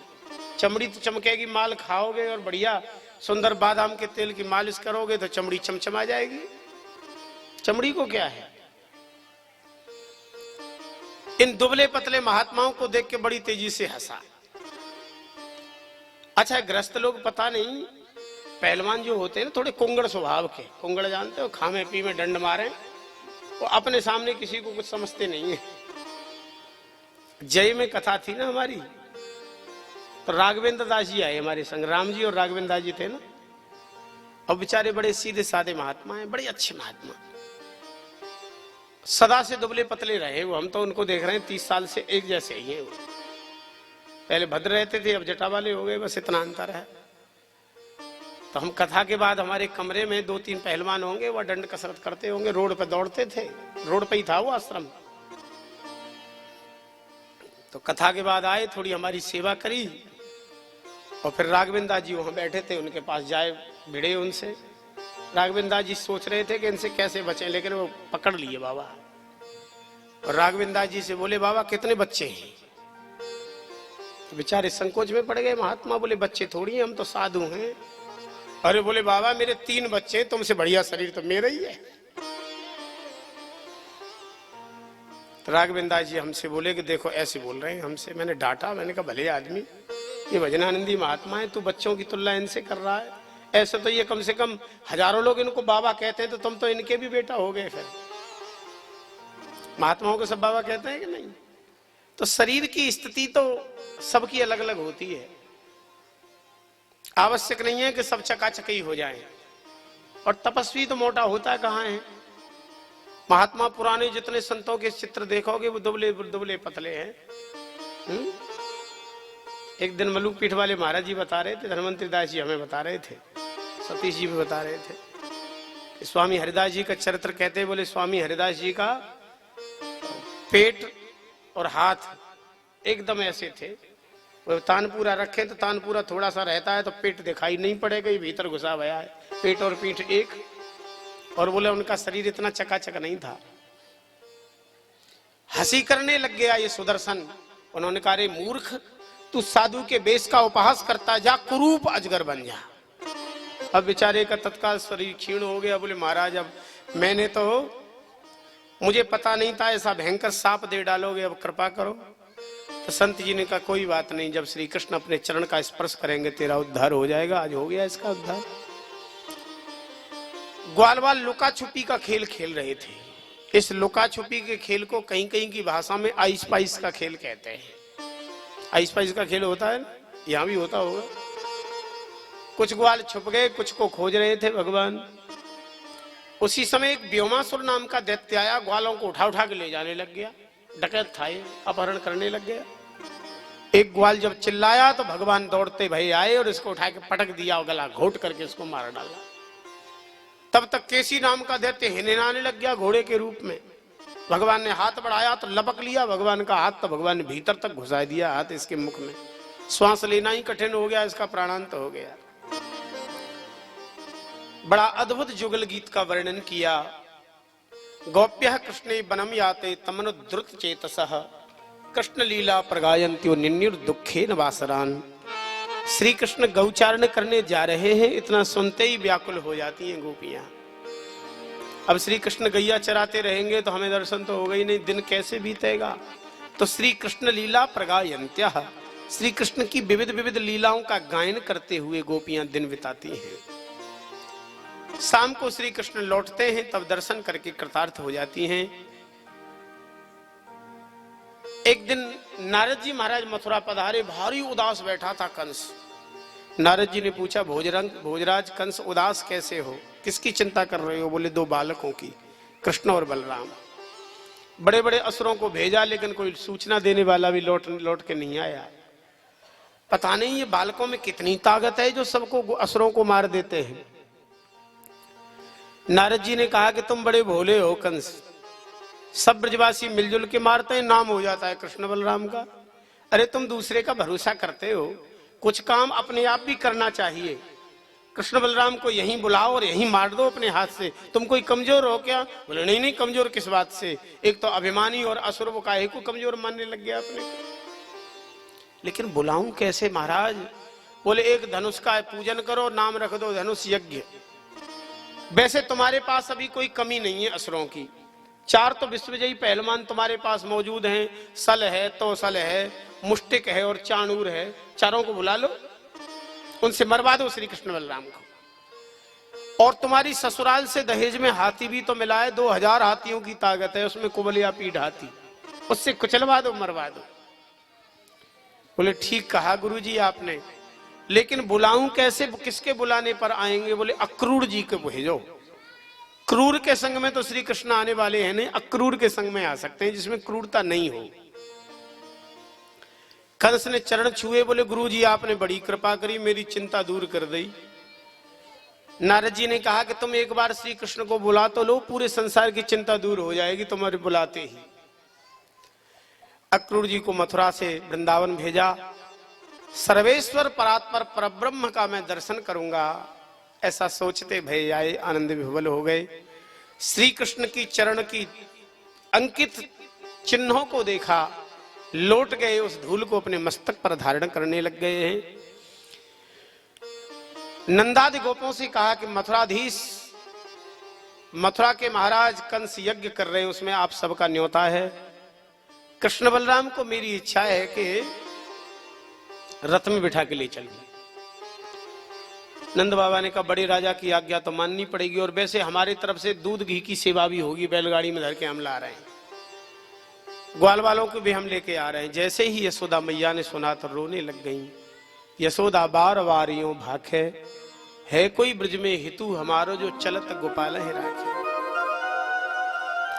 चमड़ी तो चमकेगी, माल खाओगे और बढ़िया सुंदर बादाम के तेल की मालिश करोगे तो चमड़ी चमचमा जाएगी। चमड़ी को क्या है? इन दुबले पतले महात्माओं को देख के बड़ी तेजी से हंसा। अच्छा, ग्रस्त लोग पता नहीं, पहलवान जो होते हैं ना थोड़े कुंगड़ स्वभाव के, कुंगड़ जानते हो, खामे पी में डंड मारे, वो अपने सामने किसी को कुछ समझते नहीं है। जय में कथा थी ना हमारी, तो राघवेंद्र दास जी आए हमारे संग, राम जी और राघवेंद्र दास जी थे ना, और बेचारे बड़े सीधे साधे महात्मा हैं, बड़े अच्छे महात्मा, सदा से दुबले पतले रहे वो। हम तो उनको देख रहे हैं 30 साल से एक जैसे ही हैं वो। पहले भद्र रहते थे, अब जटा वाले हो गए, बस इतना अंतर है। तो हम कथा के बाद हमारे कमरे में 2-3 पहलवान होंगे, वह दंड कसरत करते होंगे, रोड पे दौड़ते थे, रोड पे ही था वो आश्रम। तो कथा के बाद आए, थोड़ी हमारी सेवा करी, और फिर राघवेंद्र दास जी वहां बैठे थे, उनके पास जाए, भिड़े उनसे। राघवेंद्र दास जी सोच रहे थे कि इनसे कैसे बचें, लेकिन वो पकड़ लिए बाबा। और राघवेंद्र दास जी से बोले, बाबा कितने बच्चे हैं? तो बेचारे संकोच में पड़ गए महात्मा, बोले बच्चे थोड़ी हैं, हम तो साधु हैं। अरे बोले बाबा मेरे 3 बच्चे, तुमसे बढ़िया शरीर तो मेरा ही है। तो राघवेंद्र दास जी हमसे बोले कि देखो ऐसे बोल रहे हैं हमसे। मैंने डांटा, मैंने कहा भले आदमी, ये भजनानंदी महात्मा है, तू बच्चों की तुलना इनसे कर रहा है। ऐसे तो ये कम से कम हजारों लोग इनको बाबा कहते हैं, तो तुम तो इनके भी बेटा हो गए। फिर महात्माओं को सब बाबा कहते हैं कि नहीं? तो शरीर की स्थिति तो सबकी अलग अलग होती है, आवश्यक नहीं है कि सब चकाचक ही हो जाए। और तपस्वी तो मोटा होता कहाँ है? महात्मा पुराने जितने संतों के चित्र देखोगे वो दुबले दुबले पतले हैं। एक दिन मलुक पीठ वाले महाराज जी बता रहे थे, धनवंतरी दास जी हमें बता रहे थे, सतीश जी भी बता रहे थे, स्वामी हरिदास जी का चरित्र कहते, बोले स्वामी हरिदास जी का पेट और हाथ एकदम ऐसे थे, वो तानपूरा रखे तो तानपूरा थोड़ा सा रहता है तो पेट दिखाई नहीं पड़ेगा, ये भीतर घुसा हुआ है, पेट और पीठ एक। और बोले उनका शरीर इतना चकाचक नहीं था। हंसी करने लग गया ये सुदर्शन। उन्होंने कहा, रे मूर्ख, तू साधु के बेश का उपहास करता, जा कुरूप अजगर बन जा। अब बेचारे का तत्काल शरीर क्षीण हो गया। बोले महाराज अब मैंने तो, मुझे पता नहीं था ऐसा भयंकर सांप दे डालोगे, अब कृपा करो। तो संत जी ने कहा कोई बात नहीं, जब श्री कृष्ण अपने चरण का स्पर्श करेंगे तेरा उद्धार हो जाएगा। आज हो गया इसका उद्धार। ग्वालवाल लुका छुपी का खेल खेल रहे थे। इस लुका छुपी के खेल को कहीं कहीं की भाषा में आइस पाइस का खेल कहते हैं। आइस पाइस का खेल होता है, यहां भी होता होगा। कुछ ग्वाल छुप गए, कुछ को खोज रहे थे भगवान। उसी समय एक व्योमासुर नाम का दैत्य आया, ग्वालों को उठा उठा के ले जाने लग गया। डकैत था ये, अपहरण करने लग गया। एक ग्वाल जब चिल्लाया तो भगवान दौड़ते भई आए और इसको उठा के पटक दिया और गला घोट करके इसको मार डाला। तब तक केसी नाम का दैत्य हिनहिनाने लग गया घोड़े के रूप में। भगवान ने हाथ बढ़ाया तो लपक लिया भगवान का हाथ, तो भगवान ने भीतर तक घुसा दिया हाथ इसके मुख में। श्वास लेना ही कठिन हो गया, इसका प्राणांत हो गया। बड़ा अद्भुत जुगल गीत का वर्णन किया। गोप्यः कृष्णे वनम याते तमनुद्रुत चेतसः कृष्ण लीला प्रगायन्त्यो निन्युर्दुःखेन वासरान। श्री कृष्ण गौचारण करने जा रहे हैं, इतना सुनते ही व्याकुल हो जाती हैं गोपियां। अब श्री कृष्ण गैया चराते रहेंगे तो हमें दर्शन तो होगा ही नहीं, दिन कैसे बीतेगा। तो श्री कृष्ण लीला प्रगायन्त्यः, श्री कृष्ण की विविध विविध लीलाओं का गायन करते हुए गोपियां दिन बिताती हैं। शाम को श्री कृष्ण लौटते हैं, तब दर्शन करके कृतार्थ हो जाती हैं। एक दिन नारद जी महाराज मथुरा पधारे, भारी उदास बैठा था कंस। नारद जी ने पूछा, भोजराज कंस उदास कैसे हो, किसकी चिंता कर रहे हो? बोले, दो बालकों की, कृष्ण और बलराम। बड़े बड़े असुरों को भेजा, लेकिन कोई सूचना देने वाला भी लौट के नहीं आया। पता नहीं ये बालकों में कितनी ताकत है जो सबको असुरों को मार देते हैं। नारद जी ने कहा कि तुम बड़े भोले हो कंस, सब ब्रजवासी मिलजुल के मारते हैं, नाम हो जाता है कृष्ण बलराम का। अरे तुम दूसरे का भरोसा करते हो, कुछ काम अपने आप भी करना चाहिए। कृष्ण बलराम को यहीं बुलाओ और यहीं मार दो अपने हाथ से। तुम कोई कमजोर हो क्या? बोले, नहीं नहीं, कमजोर किस बात से, एक तो अभिमानी और असुर, वो काहे को कमजोर मानने लग गया अपने। लेकिन बुलाऊं कैसे महाराज? बोले, एक धनुष का पूजन करो, नाम रख दो धनुष यज्ञ। वैसे तुम्हारे पास अभी कोई कमी नहीं है असुरों की, 4 तो विश्वविजयी पहलवान तुम्हारे पास मौजूद हैं, सल है, तोसल है, मुष्टिक है और चाणूर है। चारों को बुला लो, उनसे मरवा दो श्री कृष्ण बलराम को। और तुम्हारी ससुराल से दहेज में हाथी भी तो मिला है, 2000 हाथियों की ताकत है उसमें, कुबलिया पीठ हाथी, उससे कुचलवा दो, मरवा दो। बोले, ठीक कहा गुरुजी आपने, लेकिन बुलाऊं कैसे, किसके बुलाने पर आएंगे? बोले, अक्रूर जी को भेजो। क्रूर के संग में तो श्री कृष्ण आने वाले हैं नहीं, अक्रूर के संग में आ सकते हैं जिसमें क्रूरता नहीं हो। कंस ने चरण छुए, बोले, गुरुजी आपने बड़ी कृपा करी, मेरी चिंता दूर कर दी। नारद जी ने कहा कि तुम एक बार श्री कृष्ण को बुला तो लो, पूरे संसार की चिंता दूर हो जाएगी तुम्हारे बुलाते ही। अक्रूर जी को मथुरा से वृंदावन भेजा। सर्वेश्वर परात्पर परब्रह्म का मैं दर्शन करूंगा, ऐसा सोचते भय आए, आनंद विह्वल हो गए। श्री कृष्ण की चरण की अंकित चिन्हों को देखा, लौट गए, उस धूल को अपने मस्तक पर धारण करने लग गए हैं। नंदादि गोपों से कहा कि मथुराधीश, मथुरा के महाराज कंस यज्ञ कर रहे हैं, उसमें आप सबका न्योता है। कृष्ण बलराम को मेरी इच्छा है कि रथ में बिठा के ले चलिए। नंद बाबा ने कहा, बड़े राजा की आज्ञा तो माननी पड़ेगी, और वैसे हमारी तरफ से दूध घी की सेवा भी होगी, बैलगाड़ी में धर के हम ला रहे हैं, ग्वाल वालों को भी हम लेके आ रहे हैं। जैसे ही यशोदा मैया ने सुना तो रोने लग गई। यशोदा बार वारियों भाखे, है कोई ब्रज में हितू हमारो, जो चलत गोपाल है राखे।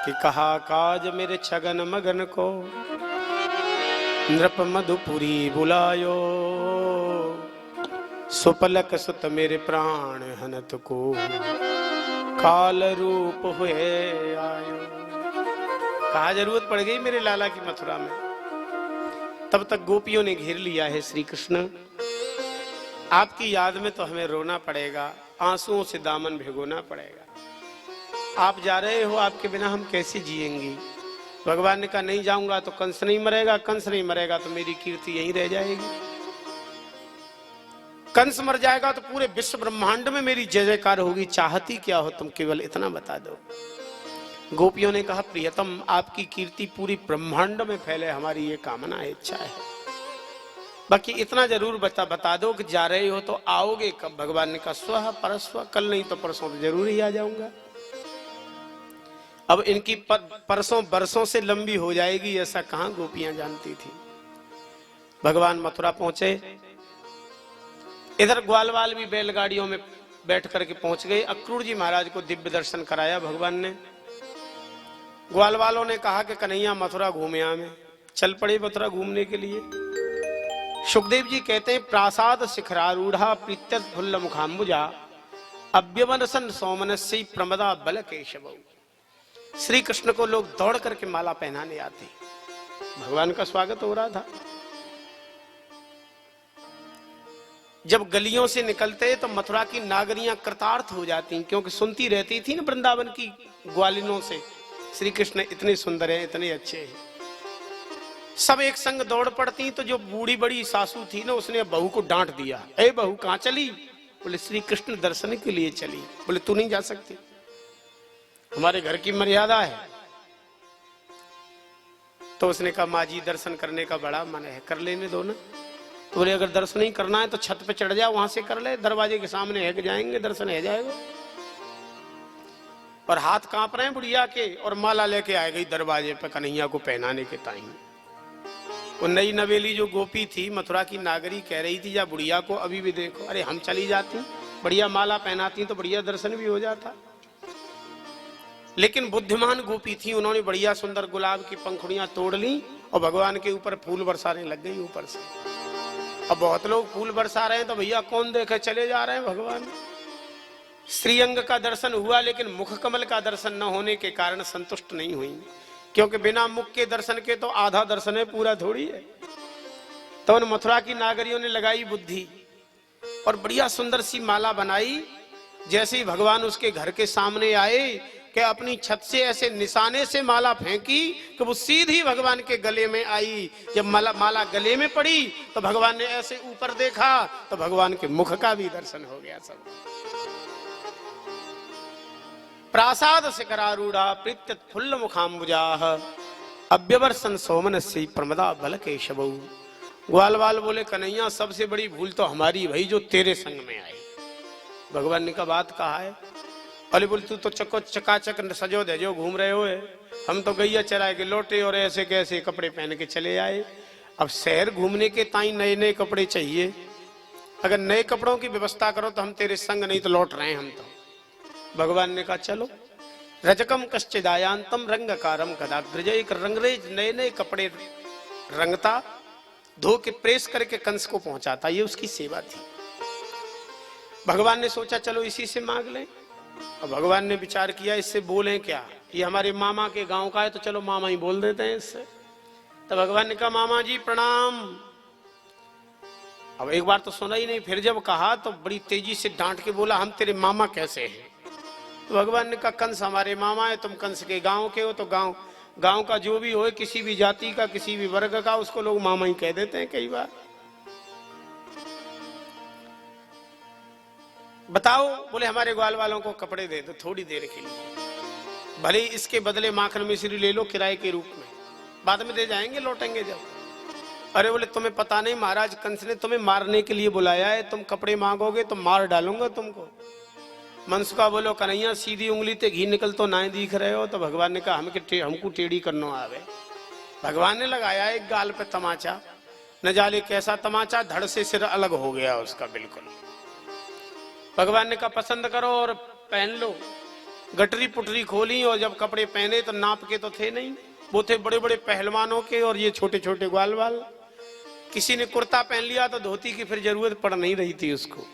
कि कहा काज मेरे छगन मगन को, नृप मधुपुरी बुलायो, सुपलक सुत मेरे प्राण हनत को, काल रूप हुए आयो। कहा जरूरत पड़ गई मेरे लाला की मथुरा में। तब तक गोपियों ने घेर लिया है श्री कृष्ण। आपकी याद में तो हमें रोना पड़ेगा, आंसुओं से दामन भिगोना पड़ेगा। आप जा रहे हो, आपके बिना हम कैसे जिएंगी? भगवान ने कहा, नहीं जाऊंगा तो कंस नहीं मरेगा, कंस नहीं मरेगा तो मेरी कीर्ति यहीं रह जाएगी। कंस मर जाएगा तो पूरे विश्व ब्रह्मांड में मेरी जय जयकार होगी। चाहती क्या हो तुम, केवल इतना बता दो। गोपियों ने कहा, प्रियतम आपकी कीर्ति पूरी ब्रह्मांड में फैले, हमारी ये कामना है, इच्छा है। बाकी इतना जरूर बता दो कि जा रहे हो तो आओगे कब? भगवान ने कहा, स्व परस्व, कल नहीं तो परसों तो जरूर ही आ जाऊंगा। अब इनकी परसों बरसों से लंबी हो जाएगी, ऐसा कहां गोपियां जानती थी। भगवान मथुरा पहुंचे। इधर ग्वालवाल भी बैलगाड़ियों में बैठ करके पहुंच गए। अक्रूर जी महाराज को दिव्य दर्शन कराया भगवान ने। ग्वाल वालों ने कहा कि कन्हैया मथुरा घूमे आवे। चल पड़े मथुरा घूमने के लिए। सुखदेव जी कहते हैं, प्रासाद शिखरारूढ़ा प्रीत्यत फुल्ल मुखाम्बुजा, अव्यवनसन सौमनस्य प्रमदा बल केशव। श्री कृष्ण को लोग दौड़ करके माला पहनाने आते, भगवान का स्वागत हो रहा था। जब गलियों से निकलते तो मथुरा की नागरियां कृतार्थ हो जाती, क्योंकि सुनती रहती थी ना वृंदावन की ग्वालिनों से, श्री कृष्ण इतने सुंदर हैं, इतने अच्छे हैं। सब एक संग दौड़ पड़ती। तो जो बूढ़ी बड़ी सासू थी ना, उसने बहू को डांट दिया, ए बहू कहां चली? बोले श्री कृष्ण दर्शन के लिए चली। बोले तू नहीं जा सकती, हमारे घर की मर्यादा है। तो उसने कहा माँ जी दर्शन करने का बड़ा मन है, कर लेने दो ना। तो बोले अगर दर्शन नहीं करना है तो छत पे चढ़ जा, वहां से कर ले, दरवाजे के सामने है जाएंगे, दर्शन है जाएगा। और हाथ कांप रहे हैं बुढ़िया के, और माला लेके आ गई दरवाजे पे कन्हैया को पहनाने के टाइम। वो नई नवेली जो गोपी थी, मथुरा की नागरी, कह रही थी या बुढ़िया को अभी भी देखो, अरे हम चली जाती, बढ़िया माला पहनाती तो बढ़िया दर्शन भी हो जाता। लेकिन बुद्धिमान गोपी थी, उन्होंने बढ़िया सुंदर गुलाब की पंखुड़ियां तोड़ ली और भगवान के ऊपर फूल बरसाने लग गई ऊपर से। अब बहुत लोग फूल बरसा रहे हैं तो भैया कौन देखे, चले जा रहे हैं भगवान। श्रीअंग का दर्शन हुआ, लेकिन मुख कमल का दर्शन न होने के कारण संतुष्ट नहीं हुई, क्योंकि बिना मुख के दर्शन के तो आधा दर्शन है, पूरा थोड़ी है। तो उन मथुरा की नागरियों ने लगाई बुद्धि और बढ़िया सुंदर सी माला बनाई। जैसे ही भगवान उसके घर के सामने आए कि अपनी छत से ऐसे निशाने से माला फेंकी कि वो सीधी भगवान के गले में आई। जब माला गले में पड़ी तो भगवान ने ऐसे ऊपर देखा तो भगवान के मुख का भी दर्शन हो गया। सब प्रासाद शिखरारूढ़ा प्रीत्य फुल्ल मुखाम्बुजाः अव्यवर्सन सोमनस्यि प्रमदा बल केशवौ। ग्वाल वाल बोले कन्हैया सबसे बड़ी भूल तो हमारी भाई, जो तेरे संग में आए। भगवान ने कहा बात कहा है? अरे बोल तू तो चकाचक सजो धजो घूम रहे हो, हम तो गैया चराए के लौटे और ऐसे कैसे कपड़े पहन के चले आए। अब शहर घूमने के ताई नए नए कपड़े चाहिए, अगर नए कपड़ों की व्यवस्था करो तो हम तेरे संग, नहीं तो लौट रहे हैं हम तो। भगवान ने कहा चलो। रजकम कश्चिदायांतम रंगकारम गदाग्रज, एक रंगरेज नए नए कपड़े रंगता, धो के प्रेस करके कंस को पहुंचाता, ये उसकी सेवा थी। भगवान ने सोचा चलो इसी से मांग लें। और भगवान ने विचार किया इससे बोलें क्या, ये हमारे मामा के गांव का है तो चलो मामा ही बोल देते हैं इससे। तो भगवान ने कहा मामा जी प्रणाम। अब एक बार तो सुना ही नहीं, फिर जब कहा तो बड़ी तेजी से डांट के बोला हम तेरे मामा कैसे हैं? तो भगवान ने कहा कंस हमारे मामा है, तुम कंस के गांव के हो, तो गांव का जो भी हो, किसी भी जाति का, किसी भी वर्ग का, उसको लोग मामा ही कह देते हैं कई बार। बताओ, बोले हमारे ग्वाल वालों को कपड़े दे दो थोड़ी देर के लिए, भले इसके बदले माखन मिश्री ले लो किराए के रूप में, बाद में दे जाएंगे लौटेंगे जब। अरे बोले तुम्हें पता नहीं महाराज कंस ने तुम्हें मारने के लिए बुलाया है, तुम कपड़े मांगोगे तो मार डालूंगा तुमको। मनसुका बोलो कन्हैया सीधी उंगली ते घी निकल तो ना दिख रहे हो। तो भगवान ने कहा हमको टेढ़ी करना आवे। भगवान ने लगाया एक गाल पे तमाचा, न जाने कैसा तमाचा, धड़ से सिर अलग हो गया उसका बिल्कुल। भगवान ने कहा पसंद करो और पहन लो। गटरी पुटरी खोली और जब कपड़े पहने तो नाप के तो थे नहीं, वो थे बड़े बड़े पहलवानों के और ये छोटे छोटे ग्वाल वाल। किसी ने कुर्ता पहन लिया तो धोती की फिर जरूरत पड़ नहीं रही थी उसको,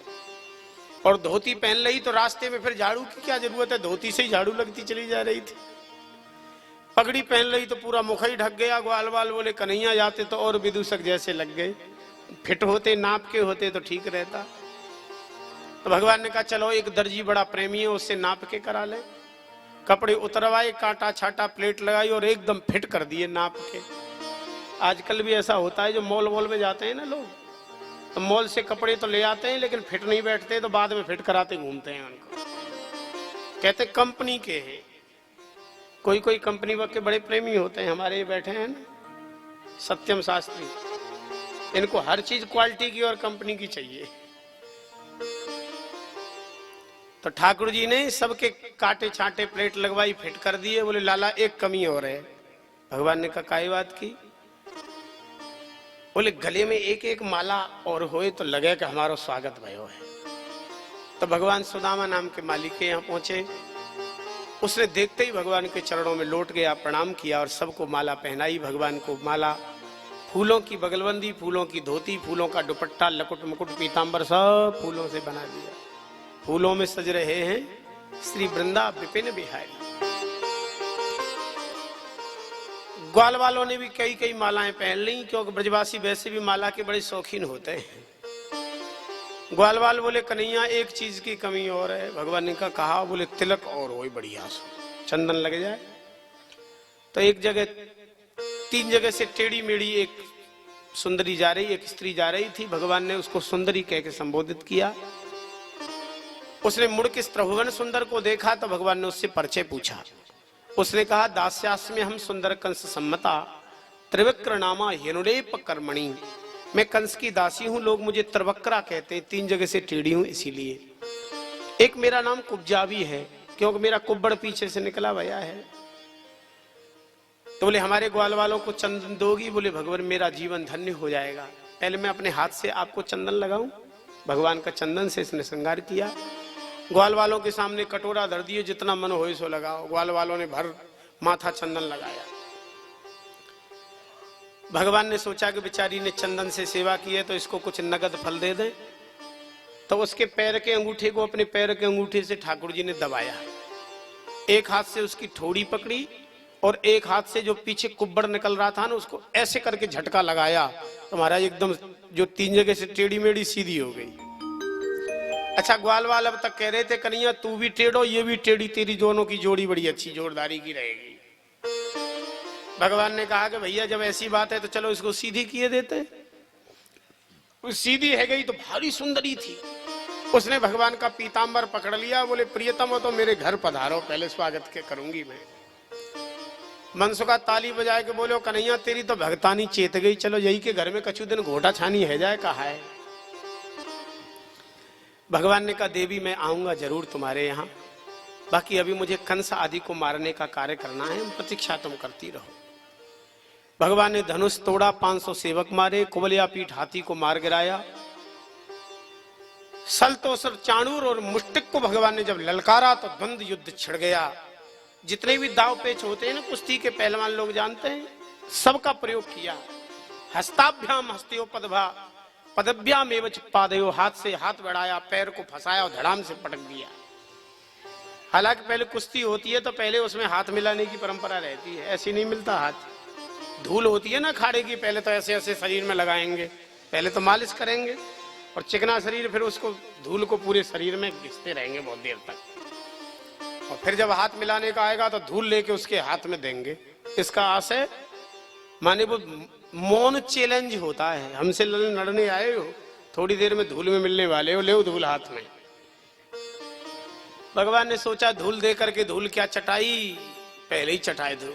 और धोती पहन ली तो रास्ते में फिर झाड़ू की क्या जरूरत है, धोती से ही झाड़ू लगती चली जा रही थी। पगड़ी पहन ली तो पूरा मुख ही ढक गया। ग्वाल वाल बोले कन्हैया जाते तो और विदूषक जैसे लग गए, फिट होते नाप के होते तो ठीक रहता। तो भगवान ने कहा चलो एक दर्जी बड़ा प्रेमी है, उससे नाप के करा ले। कपड़े उतरवाए, काटा छाटा प्लेट लगाई और एकदम फिट कर दिए नाप के। आजकल भी ऐसा होता है, जो मॉल में जाते हैं ना लोग, तो मॉल से कपड़े तो ले आते हैं लेकिन फिट नहीं बैठते, तो बाद में फिट कराते घूमते हैं उनको, कहते कंपनी के हैं। कोई कोई कंपनी के बड़े प्रेमी होते हैं, हमारे ये बैठे हैं ना सत्यम शास्त्री, इनको हर चीज क्वालिटी की और कंपनी की चाहिए। तो ठाकुर जी ने सबके काटे छाटे प्लेट लगवाई, फिट कर दिए। बोले लाला एक कमी और है। भगवान ने कहा काई बात की? बोले गले में एक एक माला और होए तो लगे कि हमारा स्वागत भयो है। तो भगवान सुदामा नाम के मालिक के यहाँ पहुंचे। उसने देखते ही भगवान के चरणों में लौट गया, प्रणाम किया और सबको माला पहनाई। भगवान को माला, फूलों की बगलबंदी, फूलों की धोती, फूलों का दुपट्टा, लकुट मुकुट पीताम्बर सब फूलों से बना दिया। फूलों में सज रहे हैं श्री वृंदा विपिन बिहारी। ग्वाल वालों ने भी कई कई मालाएं पहन ली, क्योंकि ब्रजवासी वैसे भी माला के बड़े शौकीन होते हैं। ग्वाल वाल बोले कन्हैया एक चीज की कमी और है। भगवान ने कहा, बोले तिलक और हो बढ़िया सो चंदन लग जाए। तो एक जगह 3 जगह से टेढ़ी मेढ़ी एक सुंदरी जा रही, एक स्त्री जा रही थी। भगवान ने उसको सुंदरी कह के संबोधित किया। उसने मुड़ के त्रिभुवन सुंदर को देखा तो भगवान ने उससे परिचय पूछा। उसने कहा, दास्यास में हम सुंदर कंस सम्मता त्रिवक्र नामा यनुरेप कर्मणि। मैं कंस की दासी हूं, लोग मुझे त्रिवक्रा कहते हैं, 3 जगह से टेढ़ी हूं इसीलिए। एक मेरा नाम कुब्जा भी है, क्योंकि मेरा कुब्बड़ पीछे से निकला भया है। तो बोले हमारे ग्वाल वालों को चंदन दोगी? बोले भगवान मेरा जीवन धन्य हो जाएगा, पहले मैं अपने हाथ से आपको चंदन लगाऊं। भगवान का चंदन से इसने श्रृंगार किया। ग्वाल वालों के सामने कटोरा धर दिए, जितना मन हो सो लगाओ। ग्वाल वालों ने भर माथा चंदन लगाया। भगवान ने सोचा कि बेचारी ने चंदन से सेवा की है तो इसको कुछ नगद फल दे दें। तो उसके पैर के अंगूठे को अपने पैर के अंगूठे से ठाकुर जी ने दबाया। एक हाथ से उसकी ठोड़ी पकड़ी और एक हाथ से जो पीछे कुब्बड़ निकल रहा था ना, उसको ऐसे करके झटका लगाया तो महाराज एकदम जो 3 जगह से टेढ़ी मेढ़ी सीधी हो गई। अच्छा, ग्वाल वाल अब तक कह रहे थे कन्हैया तू भी टेढ़ो ये भी टेढ़ी, तेरी दोनों की जोड़ी बड़ी अच्छी जोरदारी की रहेगी। भगवान ने कहा कि भैया जब ऐसी बात है तो चलो इसको सीधी किए देते। सीधी है गई तो भारी सुंदरी थी। उसने भगवान का पीतांबर पकड़ लिया। बोले प्रियतम हो तो मेरे घर पधारो, पहले स्वागत के करूंगी मैं। मनसुखा ताली बजाए के बोलो कन्हैया तेरी तो भगतानी चेत गई, चलो यही के घर में कछु दिन घोटा छानी है जाए। कहा है भगवान ने कहा देवी मैं आऊंगा जरूर तुम्हारे यहाँ, बाकी अभी मुझे कंस आदि को मारने का कार्य करना है, प्रतीक्षा तुम करती रहो। भगवान ने धनुष तोड़ा, 500 सेवक मारे, कुबलिया पीठ हाथी को मार गिराया। सलतोसर चाणूर और मुष्टिक को भगवान ने जब ललकारा तो द्वंद्व युद्ध छिड़ गया। जितने भी दाव पेच होते हैं ना कुश्ती के पहलवान लोग जानते हैं, सबका प्रयोग किया। हस्ताभ्याम हस्त्यो पदभा पदभ्याम एवं पादयो, हाथ से हाथ बढ़ाया, पैर को फंसाया और धड़ाम से पटक दिया। हालांकि पहले कुश्ती होती है तो पहले उसमें हाथ मिलाने की परंपरा रहती है, ऐसी नहीं मिलता हाथ। धूल होती है ना खाड़े की, पहले तो ऐसे ऐसे शरीर में लगाएंगे, पहले तो मालिश करेंगे और चिकना शरीर, फिर उसको धूल को पूरे शरीर में घिसते रहेंगे बहुत देर तक। और फिर जब हाथ मिलाने का आएगा तो धूल लेके उसके हाथ में देंगे। इसका आशय माने वो मौन चैलेंज होता है, हमसे लड़ने आए हो, थोड़ी देर में धूल में मिलने वाले हो, ले धूल हाथ में। भगवान ने सोचा धूल दे करके धूल क्या चटाई, पहले ही चटाए धूल।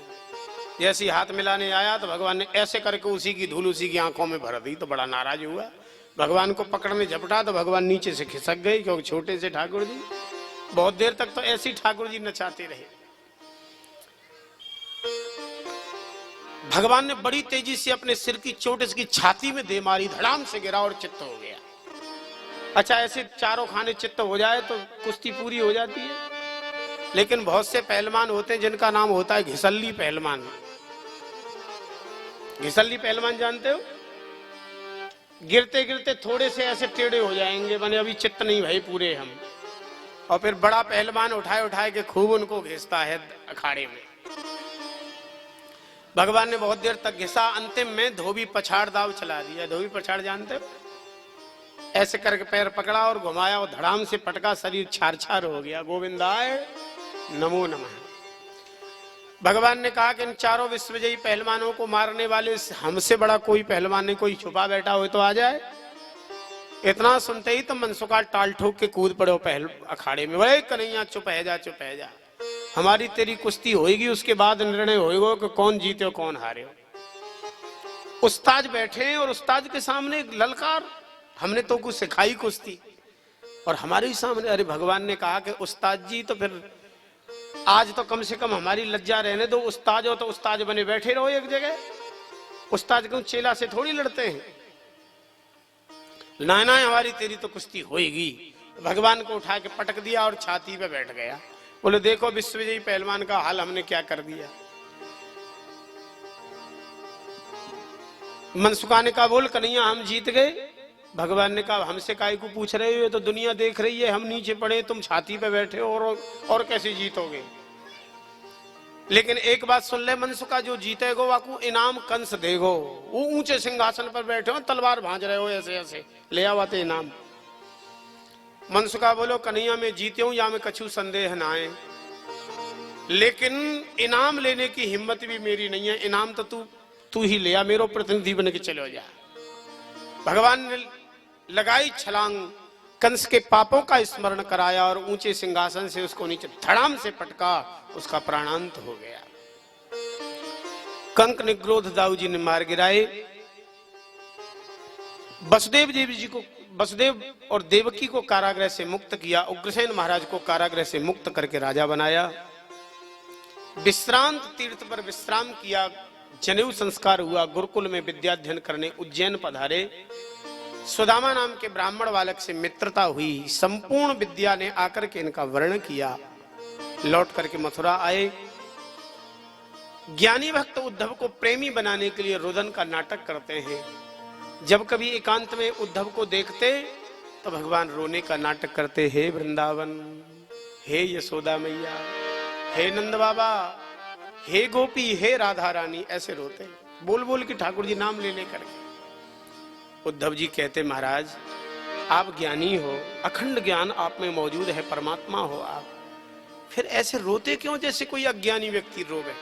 जैसे हाथ मिलाने आया तो भगवान ने ऐसे करके उसी की धूल उसी की आंखों में भर दी, तो बड़ा नाराज हुआ। भगवान को पकड़ने झपटा तो भगवान नीचे से खिसक गई, क्योंकि छोटे से ठाकुर जी। बहुत देर तक तो ऐसे ही ठाकुर जी नचाते रहे। भगवान ने बड़ी तेजी से अपने सिर की चोट इसकी छाती में दे मारी, धड़ाम से गिरा और चित्त हो गया। अच्छा, ऐसे चारों खाने चित्त हो जाए तो कुश्ती पूरी हो जाती है। लेकिन बहुत से पहलवान होते हैं जिनका नाम होता है घिसल्ली पहलवान। घिसल्ली पहलवान जानते हो? गिरते गिरते थोड़े से ऐसे टेढ़े हो जाएंगे, माने अभी चित्त नहीं भाई पूरे हम, और फिर बड़ा पहलवान उठाए उठाए के खूब उनको घिसता है अखाड़े में। भगवान ने बहुत देर तक घिसा, अंतिम में धोबी पछाड़ दाव चला दिया। धोबी पछाड़ जानते हो? ऐसे करके पैर पकड़ा और घुमाया और धड़ाम से पटका, शरीर छार छार हो गया। गोविंदाय नमो नमः। भगवान ने कहा कि इन चारों विश्वविजयी पहलवानों को मारने वाले हमसे बड़ा कोई पहलवान नहीं, कोई छुपा बैठा हो तो आ जाए। इतना सुनते ही तो मनसुखा टाल ठोक के कूद पड़े पहल अखाड़े में। बोले कन्हैया चुप है जा, चुप है जा, हमारी तेरी कुश्ती होएगी, उसके बाद निर्णय होएगा कि कौन जीते और कौन हारे। उस्ताद बैठे हैं और उस्ताद के सामने ललकार, हमने तो कुछ सिखाई कुश्ती और हमारे ही सामने। अरे भगवान ने कहा कि उस्ताद जी तो फिर आज तो कम से कम हमारी लज्जा रहने दो, उस्ताद हो तो उस्ताद बने बैठे रहो एक जगह। उस्ताद क्यों चेला से थोड़ी लड़ते हैं। ना ना हमारी तेरी तो कुश्ती होएगी। भगवान को उठा के पटक दिया और छाती पे बैठ गया। बोले देखो विश्वविजयी पहलवान का हाल हमने क्या कर दिया। मनसुखा ने कहा बोल कन्हैया हम जीत गए। भगवान ने कहा हमसे काहे को पूछ रहे हो, तो दुनिया देख रही है, हम नीचे पड़े तुम छाती पे बैठे हो और कैसे जीतोगे। लेकिन एक बात सुन ले मनसुका, जो जीतेगो वाकू इनाम कंस देगो। वो ऊंचे सिंहासन पर बैठे हो, तलवार भांज रहे हो ऐसे ऐसे, ले आवाते इनाम। मनसुका बोलो कन्हैया मैं जीते हूं या मैं कछु संदेह ना है, लेकिन इनाम लेने की हिम्मत भी मेरी नहीं है। इनाम तो तू ही ले आ, मेरो प्रतिनिधि बन के चलो जा। भगवान ने लगाई छलांग, कंस के पापों का स्मरण कराया और ऊंचे सिंहासन से उसको नीचे धड़ाम से पटका, उसका प्राणांत हो गया। कंक निग्रोध दाऊ जी ने मार गिराए। वसुदेव और देवकी को कारागृह से मुक्त किया। उग्रसेन महाराज को कारागृह से मुक्त करके राजा बनाया। विश्रांत तीर्थ पर विश्राम किया। जनेऊ संस्कार हुआ। गुरुकुल में विद्याध्ययन करने उज्जैन पधारे। सुदामा नाम के ब्राह्मण बालक से मित्रता हुई। संपूर्ण विद्या ने आकर के इनका वर्णन किया। लौट करके मथुरा आए। ज्ञानी भक्त उद्धव को प्रेमी बनाने के लिए रुदन का नाटक करते हैं। जब कभी एकांत में उद्धव को देखते तो भगवान रोने का नाटक करते, हे वृंदावन, हे यशोदा मैया, हे नंद बाबा, हे गोपी, हे राधा रानी, ऐसे रोते बोल बोल के ठाकुर जी नाम ले लेकर के। उद्धव जी कहते, महाराज आप ज्ञानी हो, अखंड ज्ञान आप में मौजूद है, परमात्मा हो आप, फिर ऐसे रोते क्यों जैसे कोई अज्ञानी व्यक्ति रोवे।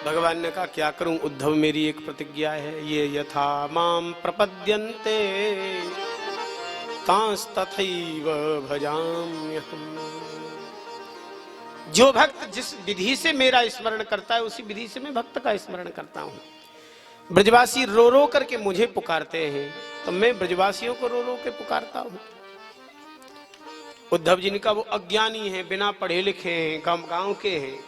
भगवान ने कहा क्या करूं उद्धव, मेरी एक प्रतिज्ञा है, ये यथा माम प्रपद्यन्ते तांस तथैव भजाम्यहम्। जो भक्त जिस विधि से मेरा स्मरण करता है उसी विधि से मैं भक्त का स्मरण करता हूं। ब्रजवासी रो रो करके मुझे पुकारते हैं तो मैं ब्रजवासियों को रो रो के पुकारता हूं। उद्धव जी ने कहा वो अज्ञानी हैं, बिना पढ़े लिखे हैं, गांव के हैं,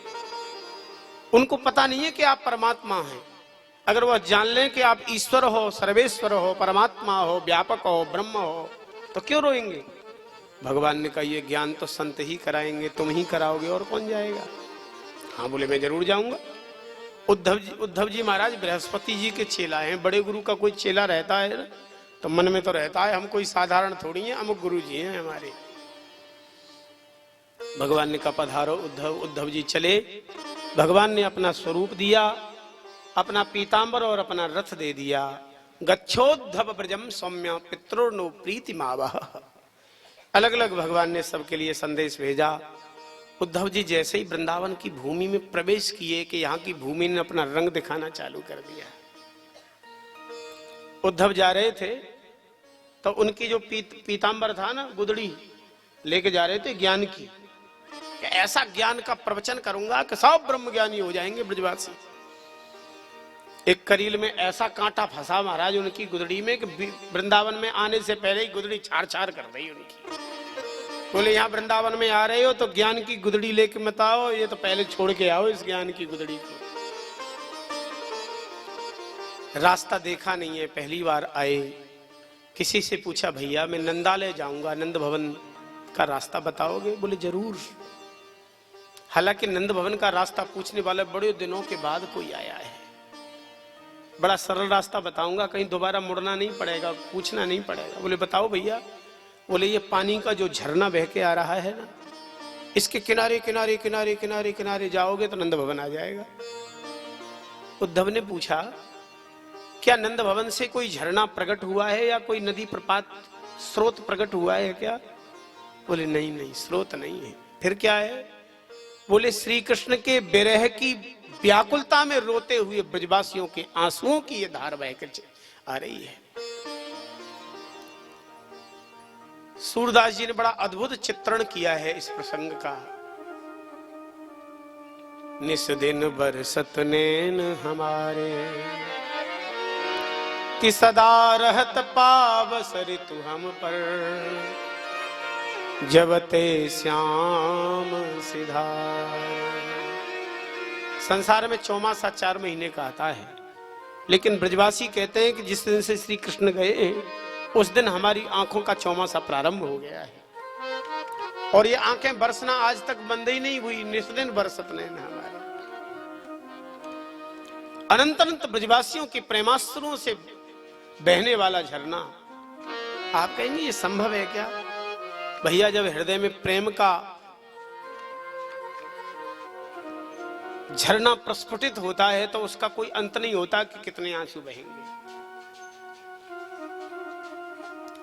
उनको पता नहीं है कि आप परमात्मा हैं। अगर वह जान लें कि आप ईश्वर हो, सर्वेश्वर हो, परमात्मा हो, व्यापक हो, ब्रह्म हो, तो क्यों रोएंगे। भगवान ने कहा ये ज्ञान तो संत ही कराएंगे, तुम ही कराओगे और कौन जाएगा। हाँ बोले मैं जरूर जाऊंगा। उद्धव जी महाराज बृहस्पति जी के चेला हैं। बड़े गुरु का कोई चेला रहता है ना तो मन में तो रहता है हम कोई साधारण थोड़ी है, अमुक गुरु जी हैं हमारे। भगवान ने कहा पधारो उद्धव। उद्धव जी चले। भगवान ने अपना स्वरूप दिया, अपना पीतांबर और अपना रथ दे दिया। गच्छोद्धव ब्रजम सौम्य पित्रोर्नो प्रीतिमावह। अलग अलग भगवान ने सबके लिए संदेश भेजा। उद्धव जी जैसे ही वृंदावन की भूमि में प्रवेश किए कि यहाँ की भूमि ने अपना रंग दिखाना चालू कर दिया। उद्धव जा रहे थे तो उनकी जो पीतांबर था ना, गुदड़ी लेके जा रहे थे ज्ञान की, कि ऐसा ज्ञान का प्रवचन करूंगा कि सब ब्रह्म ज्ञानी हो जाएंगे ब्रजवासी। एक करील में ऐसा कांटा फंसा महाराज उनकी गुदड़ी में कि वृंदावन में आने से पहले ही गुदड़ी छाड़ छाड़ कर दी उनकी। बोले यहाँ वृंदावन में आ रहे हो तो ज्ञान की गुदड़ी लेके मत आओ, ये तो पहले छोड़ के आओ इस ज्ञान की गुदड़ी को। रास्ता देखा नहीं है, पहली बार आए। किसी से पूछा भैया मैं नंदालय जाऊंगा, नंद भवन का रास्ता बताओगे। बोले जरूर। हालांकि नंद भवन का रास्ता पूछने वाले बड़े दिनों के बाद कोई आया है। बड़ा सरल रास्ता बताऊंगा, कहीं दोबारा मुड़ना नहीं पड़ेगा, पूछना नहीं पड़ेगा। बोले बताओ भैया। बोले ये पानी का जो झरना बह के आ रहा है ना, इसके किनारे किनारे किनारे किनारे किनारे जाओगे तो नंद भवन आ जाएगा। उद्धव ने पूछा क्या नंद भवन से कोई झरना प्रकट हुआ है या कोई नदी प्रपात स्रोत प्रकट हुआ है क्या। बोले नहीं नहीं, स्रोत नहीं है। फिर क्या है। बोले श्री कृष्ण के विरह की व्याकुलता में रोते हुए ब्रजवासियों के आंसुओं की ये धार बहकर आ रही है। सूरदास जी ने बड़ा अद्भुत चित्रण किया है इस प्रसंग का। निस दिन बरसत नैन हमारे, कि सदा रहत पावस ऋतु हम पर, जबते श्याम सिधार। संसार में चौमासा 4 महीने का आता है, लेकिन ब्रजवासी कहते हैं कि जिस दिन से श्री कृष्ण गए उस दिन हमारी आंखों का चौमासा प्रारंभ हो गया है। और ये आंखें बरसना आज तक बंद ही नहीं हुई, निस्दिन बरसत नैन हमारे। अनंत अनंत ब्रजवासियों के प्रेमास्त्रों से बहने वाला झरना। आप कहेंगे ये संभव है क्या। भैया जब हृदय में प्रेम का झरना प्रस्फुटित होता है तो उसका कोई अंत नहीं होता कि कितने आंसू बहेंगे।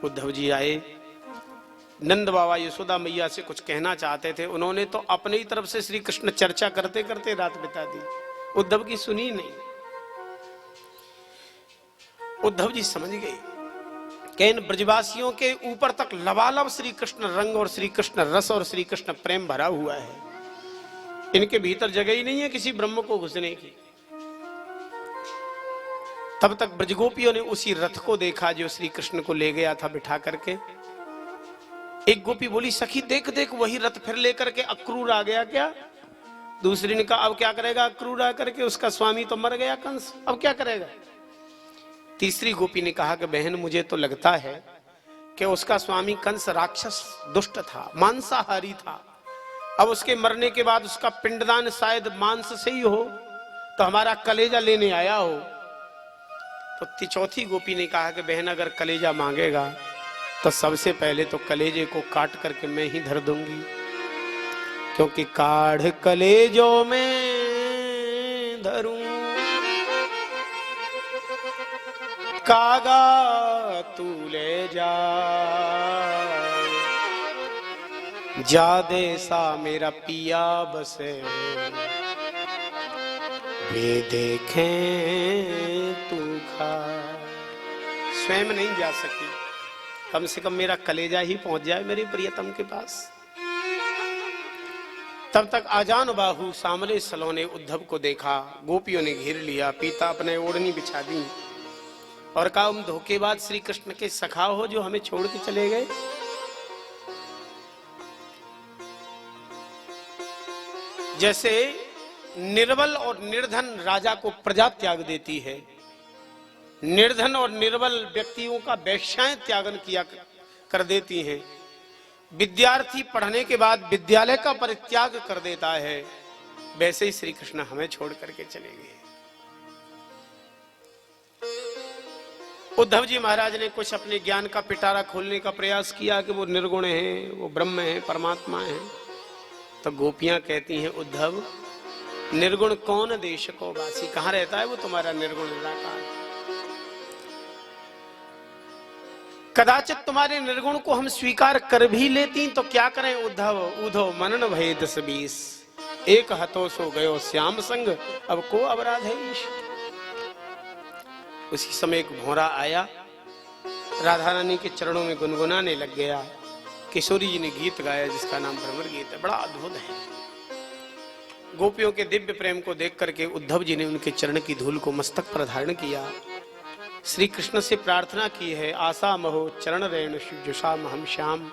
उद्धव जी आए, नंद बाबा यशोदा मैया से कुछ कहना चाहते थे, उन्होंने तो अपनी ही तरफ से श्री कृष्ण चर्चा करते करते रात बिता दी, उद्धव की सुनी नहीं। उद्धव जी समझ गए कि इन ब्रजवासियों के ऊपर तक लबालब श्री कृष्ण रंग और श्री कृष्ण रस और श्री कृष्ण प्रेम भरा हुआ है, इनके भीतर जगह ही नहीं है किसी ब्रह्म को घुसने की। तब तक ब्रजगोपियों ने उसी रथ को देखा जो श्री कृष्ण को ले गया था बिठा करके। एक गोपी बोली, सखी देख देख वही रथ फिर लेकर के अक्रूर आ गया क्या? दूसरी ने कहा, अब क्या करेगा अक्रूर आकर के, उसका स्वामी तो मर गया कंस, अब क्या करेगा? तीसरी गोपी ने कहा कि बहन मुझे तो लगता है कि उसका स्वामी कंस राक्षस दुष्ट था, मांसाहारी था, अब उसके मरने के बाद उसका पिंडदान शायद मांस से ही हो, तो हमारा कलेजा लेने आया हो। तो चौथी गोपी ने कहा कि बहन अगर कलेजा मांगेगा तो सबसे पहले तो कलेजे को काट करके मैं ही धर दूंगी, क्योंकि काढ़ कलेजों में धरूं कागा तू ले जा देसा मेरा पिया बसे वे देखें तू खा। स्वयं नहीं जा सकी, कम से कम मेरा कलेजा ही पहुंच जाए मेरे प्रियतम के पास। तब तक आजान बाहु सामले सलों ने उद्धव को देखा, गोपियों ने घेर लिया, पीता अपने ओढ़नी बिछा दी और कहा, तुम धोखेबाज श्री कृष्ण के सखा हो जो हमें छोड़ के चले गए। जैसे निर्बल और निर्धन राजा को प्रजा त्याग देती है, निर्धन और निर्बल व्यक्तियों का वेश्याएं त्यागन किया कर देती हैं, विद्यार्थी पढ़ने के बाद विद्यालय का परित्याग कर देता है, वैसे ही श्री कृष्ण हमें छोड़ करके चले गए। उद्धव जी महाराज ने कुछ अपने ज्ञान का पिटारा खोलने का प्रयास किया कि वो निर्गुण हैं, वो ब्रह्म हैं, परमात्मा हैं। तो गोपियां कहती हैं, उद्धव निर्गुण कौन देश को वासी, कहां रहता है वो तुम्हारा निर्गुण निराकार? कदाचित तुम्हारे निर्गुण को हम स्वीकार कर भी लेती तो क्या करें उद्धव, उधो मनन भय 10-20 एक हतो सो गयो श्याम संग अब को अपराध है ईश। उसी समय एक भौरा आया, राधा रानी के चरणों में गुनगुनाने लग गया। किशोरी जी ने गीत गाया जिसका नाम भ्रमर गीत है, बड़ा अद्भुत है। गोपियों के दिव्य प्रेम को देख करके उद्धव जी ने उनके चरण की धूल को मस्तक पर धारण किया, श्री कृष्ण से प्रार्थना की है, आशा महो चरण रेणु जुषा महम श्याम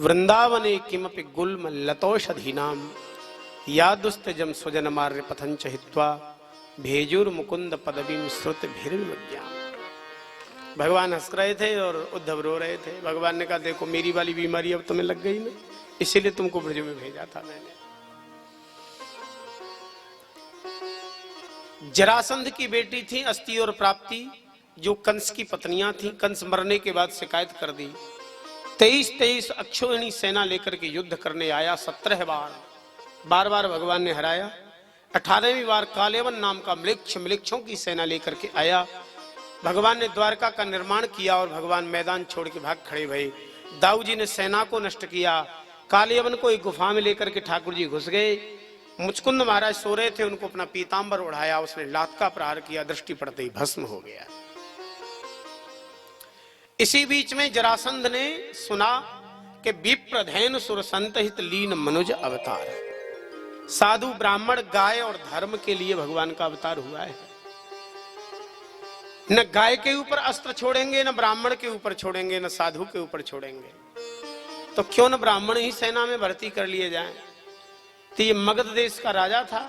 वृंदावने किमपि गुल्म लतोषधीनाम यादुस्तजम स्वजन मार्य पथंच हित्वा भेजुर मुकुंद पदवीम श्रुत भीर्विमज्ञाम। भगवान हंस रहे थे और उद्धव रो रहे थे। भगवान ने कहा, देखो मेरी वाली बीमारी अब तुम्हें लग गई ना, इसीलिए तुमको ब्रज में भेजा था मैंने। जरासंध की बेटी थी अस्ति और प्राप्ति, जो कंस की पत्नियां थी, कंस मरने के बाद शिकायत कर दी। 23 अक्षोहिणी सेना लेकर के युद्ध करने आया, 17 बार भगवान ने हराया। 18वीं बार कालेवन नाम का मृक्षों की सेना लेकर के आया। भगवान ने द्वारका का निर्माण किया और भगवान मैदान छोड़ के भाग खड़े भये। दाऊ जी ने सेना को नष्ट किया। कालेवन को एक गुफा में लेकर के ठाकुर जी घुस गए। मुचकुंद महाराज सो रहे थे, उनको अपना पीतांबर ओढ़ाया, उसने लात का प्रहार किया, दृष्टि पड़ते ही भस्म हो गया। इसी बीच में जरासंध ने सुना कि विप्रधैन सुर संत हित लीन मनुज अवतार, साधु ब्राह्मण गाय और धर्म के लिए भगवान का अवतार हुआ है। न गाय के ऊपर अस्त्र छोड़ेंगे, न ब्राह्मण के ऊपर छोड़ेंगे, न साधु के ऊपर छोड़ेंगे, तो क्यों न ब्राह्मण ही सेना में भर्ती कर लिए जाएं। तो ये मगध देश का राजा था।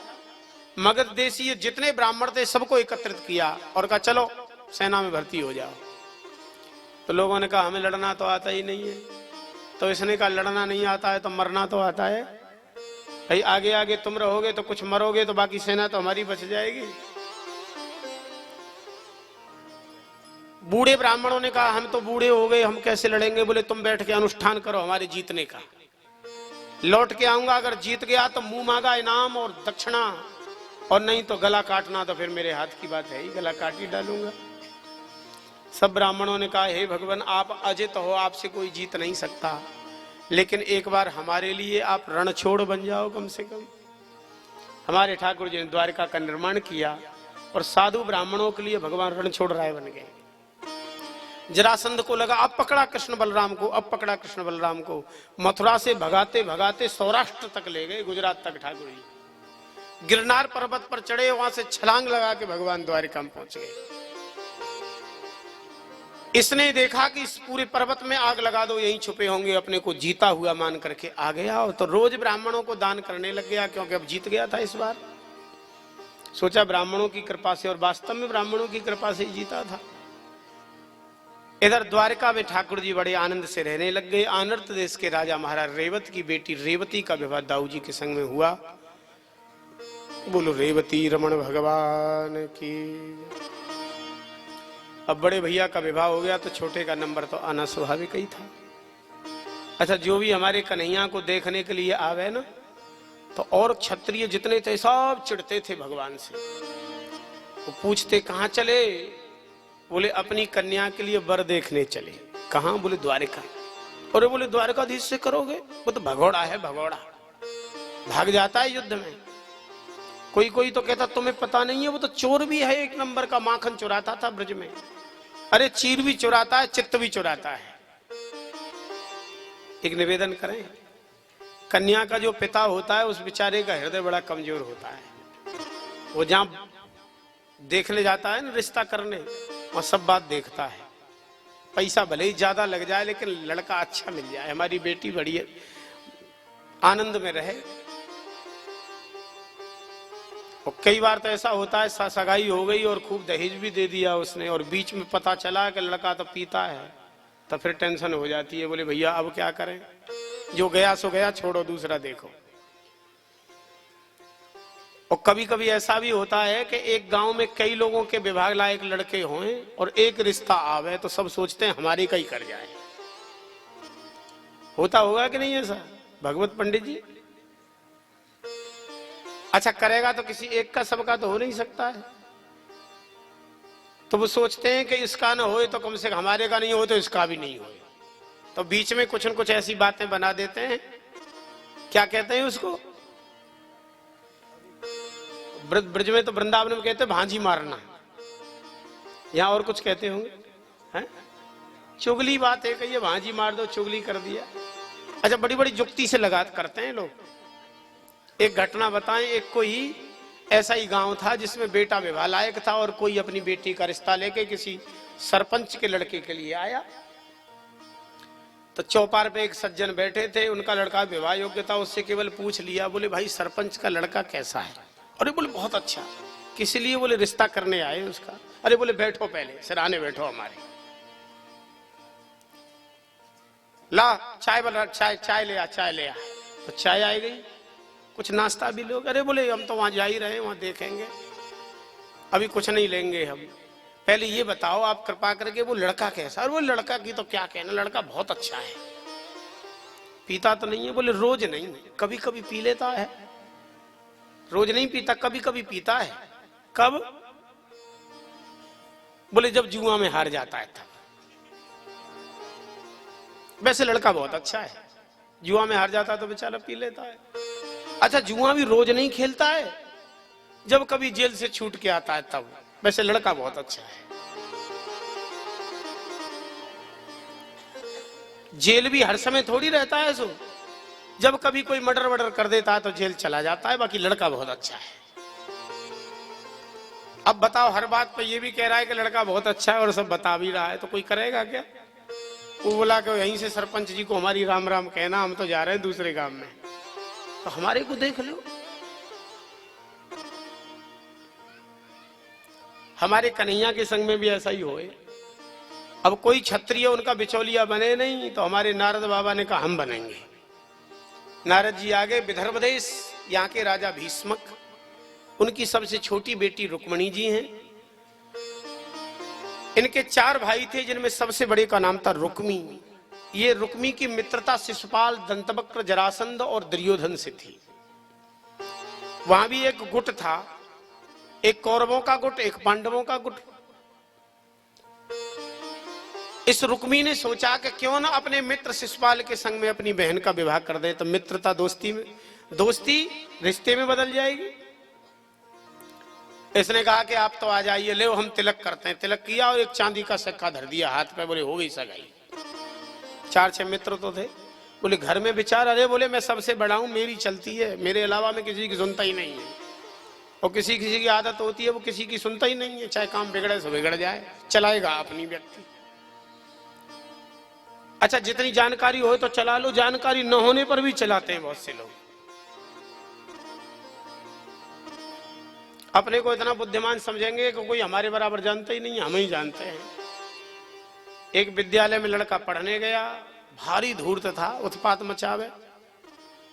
मगध देशी जितने ब्राह्मण थे सबको एकत्रित किया और कहा चलो सेना में भर्ती हो जाओ। तो लोगों ने कहा हमें लड़ना तो आता ही नहीं है। तो इसने कहा लड़ना नहीं आता है तो मरना तो आता है भाई, आगे आगे तुम रहोगे तो कुछ मरोगे तो बाकी सेना तो हमारी बच जाएगी। बूढ़े ब्राह्मणों ने कहा हम तो बूढ़े हो गए, हम कैसे लड़ेंगे। बोले तुम बैठ के अनुष्ठान करो हमारे जीतने का, लौट के आऊंगा, अगर जीत गया तो मुंह मांगा इनाम और दक्षिणा और नहीं तो गला काटना, तो फिर मेरे हाथ की बात है ही, गला काट ही डालूंगा। सब ब्राह्मणों ने कहा, हे भगवान आप अजित हो, आपसे कोई जीत नहीं सकता, लेकिन एक बार हमारे लिए आप रणछोड़ बन जाओ कम से कम। हमारे ठाकुर जी ने द्वारका का निर्माण किया और साधु ब्राह्मणों के लिए भगवान रणछोड़ राय बन गए। जरासंध को लगा अब पकड़ा कृष्ण बलराम को, अब पकड़ा कृष्ण बलराम को। मथुरा से भगाते भगाते सौराष्ट्र तक ले गए, गुजरात तक ठाकुर जी। गिरनार पर्वत पर चढ़े, वहां से छलांग लगा के भगवान द्वारिका में पहुंच गए। इसने देखा कि इस पूरे पर्वत में आग लगा दो, यहीं छुपे होंगे, अपने को जीता हुआ मान करके आ गया। और तो रोज ब्राह्मणों को दान करने लग गया, क्योंकि अब जीत गया था इस बार। सोचा ब्राह्मणों की कृपा से, और वास्तव में ब्राह्मणों की कृपा से ही जीता था। इधर द्वारका में ठाकुर जी बड़े आनंद से रहने लग गए। आनर्त देश के राजा महाराज रेवत की बेटी रेवती का विवाह दाऊ जी के संग में हुआ। बोलो रेवती रमण भगवान की। अब बड़े भैया का विवाह हो गया तो छोटे का नंबर तो आना स्वाभाविक ही था। अच्छा, जो भी हमारे कन्हैया को देखने के लिए आवे ना, तो और क्षत्रिय जितने थे सब चिढ़ते थे भगवान से। वो पूछते कहाँ चले? बोले अपनी कन्या के लिए वर देखने चले। कहाँ? बोले द्वारिका। और बोले द्वारकाधीश से करोगे? वो तो भगोड़ा है, भगोड़ा भाग जाता है युद्ध में। कोई कोई तो कहता तुम्हें पता नहीं है, वो तो चोर भी है, एक नंबर का माखन चुराता था ब्रज में। अरे चीर भी चुराता है, चित्त भी चुराता है। एक निवेदन करें, कन्या का जो पिता होता है उस बेचारे का हृदय बड़ा कमजोर होता है। वो जहां देखने जाता है ना रिश्ता करने, वहां सब बात देखता है। पैसा भले ही ज्यादा लग जाए लेकिन लड़का अच्छा मिल जाए, हमारी बेटी बड़ी आनंद में रहे। और कई बार तो ऐसा होता है सगाई हो गई और खूब दहेज भी दे दिया उसने, और बीच में पता चला कि लड़का तो पीता है, तो फिर टेंशन हो जाती है। बोले भैया अब क्या करें, जो गया सो गया, छोड़ो दूसरा देखो। और कभी कभी ऐसा भी होता है कि एक गांव में कई लोगों के विभाग लायक लड़के हों और एक रिश्ता आवे तो सब सोचते हैं हमारी का ही कर जाए। होता होगा कि नहीं ऐसा भगवत पंडित जी? अच्छा, करेगा तो किसी एक का सबका तो हो नहीं सकता है। तो वो सोचते हैं कि इसका ना होए तो कम से कम हमारे का नहीं हो तो इसका भी नहीं होए, तो बीच में कुछ न कुछ ऐसी बातें बना देते हैं। क्या कहते हैं उसको? ब्रज में तो वृंदावन में कहते हैं भांजी मारना, यहां और कुछ कहते होंगे, हैं? चुगली बात है कि ये भांजी मार दो, चुगली कर दिया। अच्छा, बड़ी बड़ी जुक्ति से लगा करते हैं लोग। एक घटना बताएं, एक कोई ऐसा ही गांव था जिसमें बेटा विवाह लायक था और कोई अपनी बेटी का रिश्ता लेके किसी सरपंच के लड़के के लिए आया। तो चौपार पे एक सज्जन बैठे थे, उनका लड़का विवाह योग्य था, उससे केवल पूछ लिया, बोले भाई सरपंच का लड़का कैसा है? अरे बोले बहुत अच्छा। किस लिए? बोले रिश्ता करने आए उसका। अरे बोले बैठो, पहले सिराने बैठो हमारे, ला चाय बना, चाय ले आ, चाय ले आ। तो चाय आई गई, कुछ नाश्ता भी लोग। अरे बोले हम तो वहां जा ही रहे, वहां देखेंगे, अभी कुछ नहीं लेंगे हम। पहले ये बताओ आप कृपा करके वो लड़का कैसा? और वो लड़का की तो क्या कहना, लड़का बहुत अच्छा है। पीता तो नहीं है? बोले रोज नहीं, कभी कभी पी लेता है। रोज नहीं पीता, कभी कभी पीता है। कब? बोले जब जुआ में हार जाता है तब। वैसे लड़का बहुत अच्छा है, जुआ में हार जाता है तो बेचारा पी लेता है। अच्छा, जुआ भी रोज नहीं खेलता है, जब कभी जेल से छूट के आता है तब। वैसे लड़का बहुत अच्छा है। जेल भी हर समय थोड़ी रहता है, सो जब कभी कोई मर्डर वर्डर कर देता है तो जेल चला जाता है। बाकी लड़का बहुत अच्छा है। अब बताओ, हर बात पे ये भी कह रहा है कि लड़का बहुत अच्छा है और सब बता भी रहा है, तो कोई करेगा क्या? वो बोला कि यहीं से सरपंच जी को हमारी राम राम कहना, हम तो जा रहे हैं दूसरे गांव में, तो हमारे को देख लो। हमारे कन्हैया के संग में भी ऐसा ही होए। अब कोई क्षत्रिय उनका बिचौलिया बने नहीं, तो हमारे नारद बाबा ने कहा हम बनेंगे। नारद जी आगे विदर्भ देश, यहाँ के राजा भीष्मक, उनकी सबसे छोटी बेटी रुक्मणी जी हैं। इनके 4 भाई थे, जिनमें सबसे बड़े का नाम था रुक्मी। ये रुक्मी की मित्रता शिशुपाल, दंतवक्र, जरासंध और दुर्योधन से थी। वहां भी एक गुट था, एक कौरवों का गुट, एक पांडवों का गुट। इस रुक्मी ने सोचा कि क्यों ना अपने मित्र शिशुपाल के संग में अपनी बहन का विवाह कर दे, तो मित्रता दोस्ती में, दोस्ती रिश्ते में बदल जाएगी। इसने कहा कि आप तो आ जाइए, ले हम तिलक करते हैं। तिलक किया और एक चांदी का सिक्का धर दिया हाथ पे, बोले हो गई सगाई। 4-6 मित्र तो थे, बोले घर में विचार, अरे बोले मैं सबसे बड़ा हूं, मेरी चलती है, मेरे अलावा मैं किसी की सुनता ही नहीं है। और किसी किसी की आदत होती है वो किसी की सुनता ही नहीं है, चाहे काम बिगड़े सो बिगड़ जाए, चलाएगा अपनी व्यक्ति। अच्छा, जितनी जानकारी हो तो चला लो, जानकारी न होने पर भी चलाते हैं बहुत से लोग। अपने को इतना बुद्धिमान समझेंगे कि कोई हमारे बराबर जानता ही नहीं, हम ही जानते हैं। एक विद्यालय में लड़का पढ़ने गया, भारी धूर्त था, उत्पात मचावे।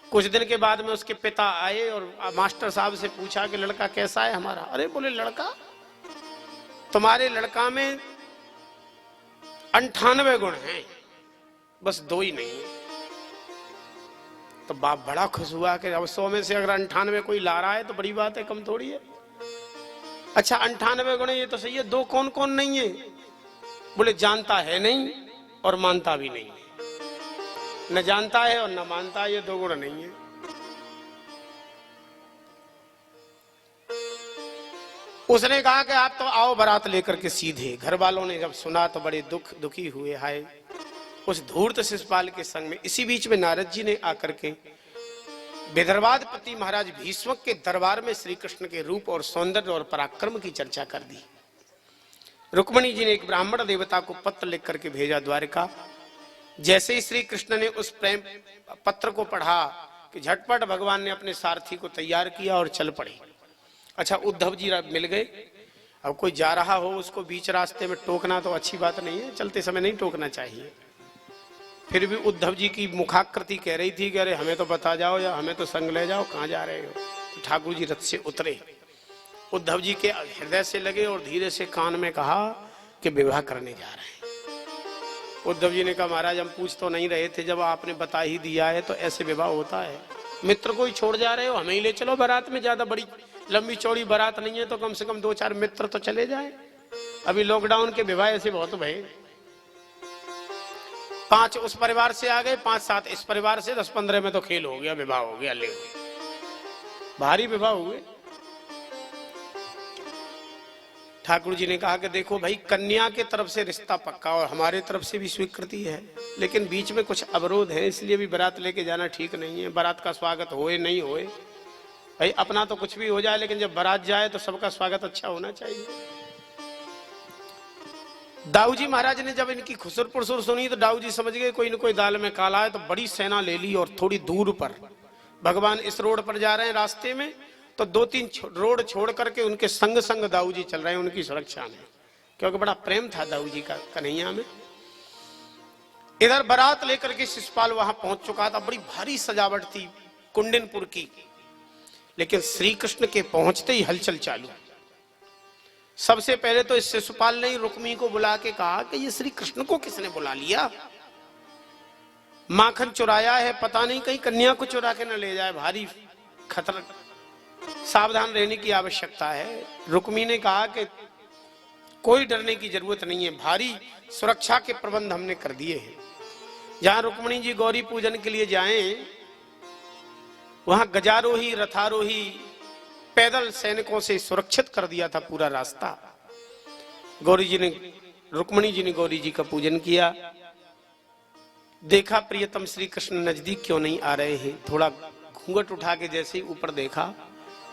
कुछ दिन के बाद में उसके पिता आए और मास्टर साहब से पूछा कि लड़का कैसा है हमारा। अरे बोले लड़का, तुम्हारे लड़का में 98 गुण हैं, बस 2 ही नहीं है। तो बाप बड़ा खुश हुआ कि अब 100 में से अगर 98 कोई ला रहा है तो बड़ी बात है, कम थोड़ी है। अच्छा 98 गुण ये तो सही है, 2 कौन कौन नहीं है? बोले जानता है नहीं और मानता भी नहीं है। न जानता है और न मानता है, ये 2 गुण नहीं है। उसने कहा कि आप तो आओ बारात लेकर के सीधे। घर वालों ने जब सुना तो बड़े दुखी हुए, हाय उस धूर्त शिशुपाल के संग में। इसी बीच में नारद जी ने आकर के विदर्भाधिपति महाराज भीष्मक के दरबार में श्री कृष्ण के रूप और सौंदर्य और पराक्रम की चर्चा कर दी। रुक्मणी जी ने एक ब्राह्मण देवता को पत्र लिख करके भेजा द्वारिका। जैसे ही श्री कृष्ण ने उस प्रेम पत्र को पढ़ा कि झटपट भगवान ने अपने सारथी को तैयार किया और चल पड़े। अच्छा, उद्धव जी मिल गए। अब कोई जा रहा हो उसको बीच रास्ते में टोकना तो अच्छी बात नहीं है, चलते समय नहीं टोकना चाहिए। फिर भी उद्धव जी की मुखाकृति कह रही थी कि अरे हमें तो बता जाओ या हमें तो संग ले जाओ, कहाँ जा रहे हो। तो ठाकुर जी रथ से उतरे, उद्धव जी के हृदय से लगे और धीरे से कान में कहा कि विवाह करने जा रहे हैं। उद्धव जी ने कहा महाराज हम पूछ तो नहीं रहे थे, जब आपने बता ही दिया है तो ऐसे विवाह होता है। मित्र को ही छोड़ जा रहे हो, हमें ही ले चलो बारात में। ज्यादा बड़ी लंबी चौड़ी बारात नहीं है तो कम से कम 2-4 मित्र तो चले जाए। अभी लॉकडाउन के विवाह ऐसे बहुत भय, 5 उस परिवार से आ गए, 5-7 इस परिवार से, 10-15 में तो खेल हो गया, विवाह हो गया, ले भारी विवाह हुए। ठाकुर जी ने कहा कि देखो भाई, कन्या के तरफ से रिश्ता पक्का और हमारे तरफ से भी स्वीकृति है, लेकिन बीच में कुछ अवरोध है, इसलिए भी बारात लेके जाना ठीक नहीं है। बारात का स्वागत होए नहीं होए भाई, अपना तो कुछ भी हो जाए, लेकिन जब बारात जाए तो सबका स्वागत अच्छा होना चाहिए। दाऊ जी महाराज ने जब इनकी खुसर पुरसुर सुनी तो दाऊ जी समझ गए कोई न कोई दाल में काला है। तो बड़ी सेना ले ली और थोड़ी दूर पर, भगवान इस रोड पर जा रहे हैं, रास्ते में तो 2-3 रोड छोड़ करके उनके संग संग दाऊ जी चल रहे हैं उनकी सुरक्षा में, क्योंकि बड़ा प्रेम था दाऊ जी का कन्हैया में। इधर बारात लेकर के शिशुपाल वहां पहुंच चुका था। बड़ी भारी सजावट थी कुंडनपुर की, लेकिन श्री कृष्ण के पहुंचते ही हलचल चालू। सबसे पहले तो इस शिशुपाल ने रुक्मी को बुला के कहा कि ये श्री कृष्ण को किसने बुला लिया, माखन चुराया है, पता नहीं कहीं कन्या को चुरा के न ले जाए, भारी खतरा, सावधान रहने की आवश्यकता है। रुक्मी ने कहा कि कोई डरने की जरूरत नहीं है, भारी सुरक्षा के प्रबंध हमने कर दिए हैं। जहां रुक्मणी जी गौरी पूजन के लिए जाएं, वहां गजारोही रथारोही पैदल सैनिकों से सुरक्षित कर दिया था पूरा रास्ता। रुक्मणी जी ने गौरी जी का पूजन किया। देखा प्रियतम श्री कृष्ण नजदीक क्यों नहीं आ रहे हैं। थोड़ा घूंघट उठा के जैसे ही ऊपर देखा,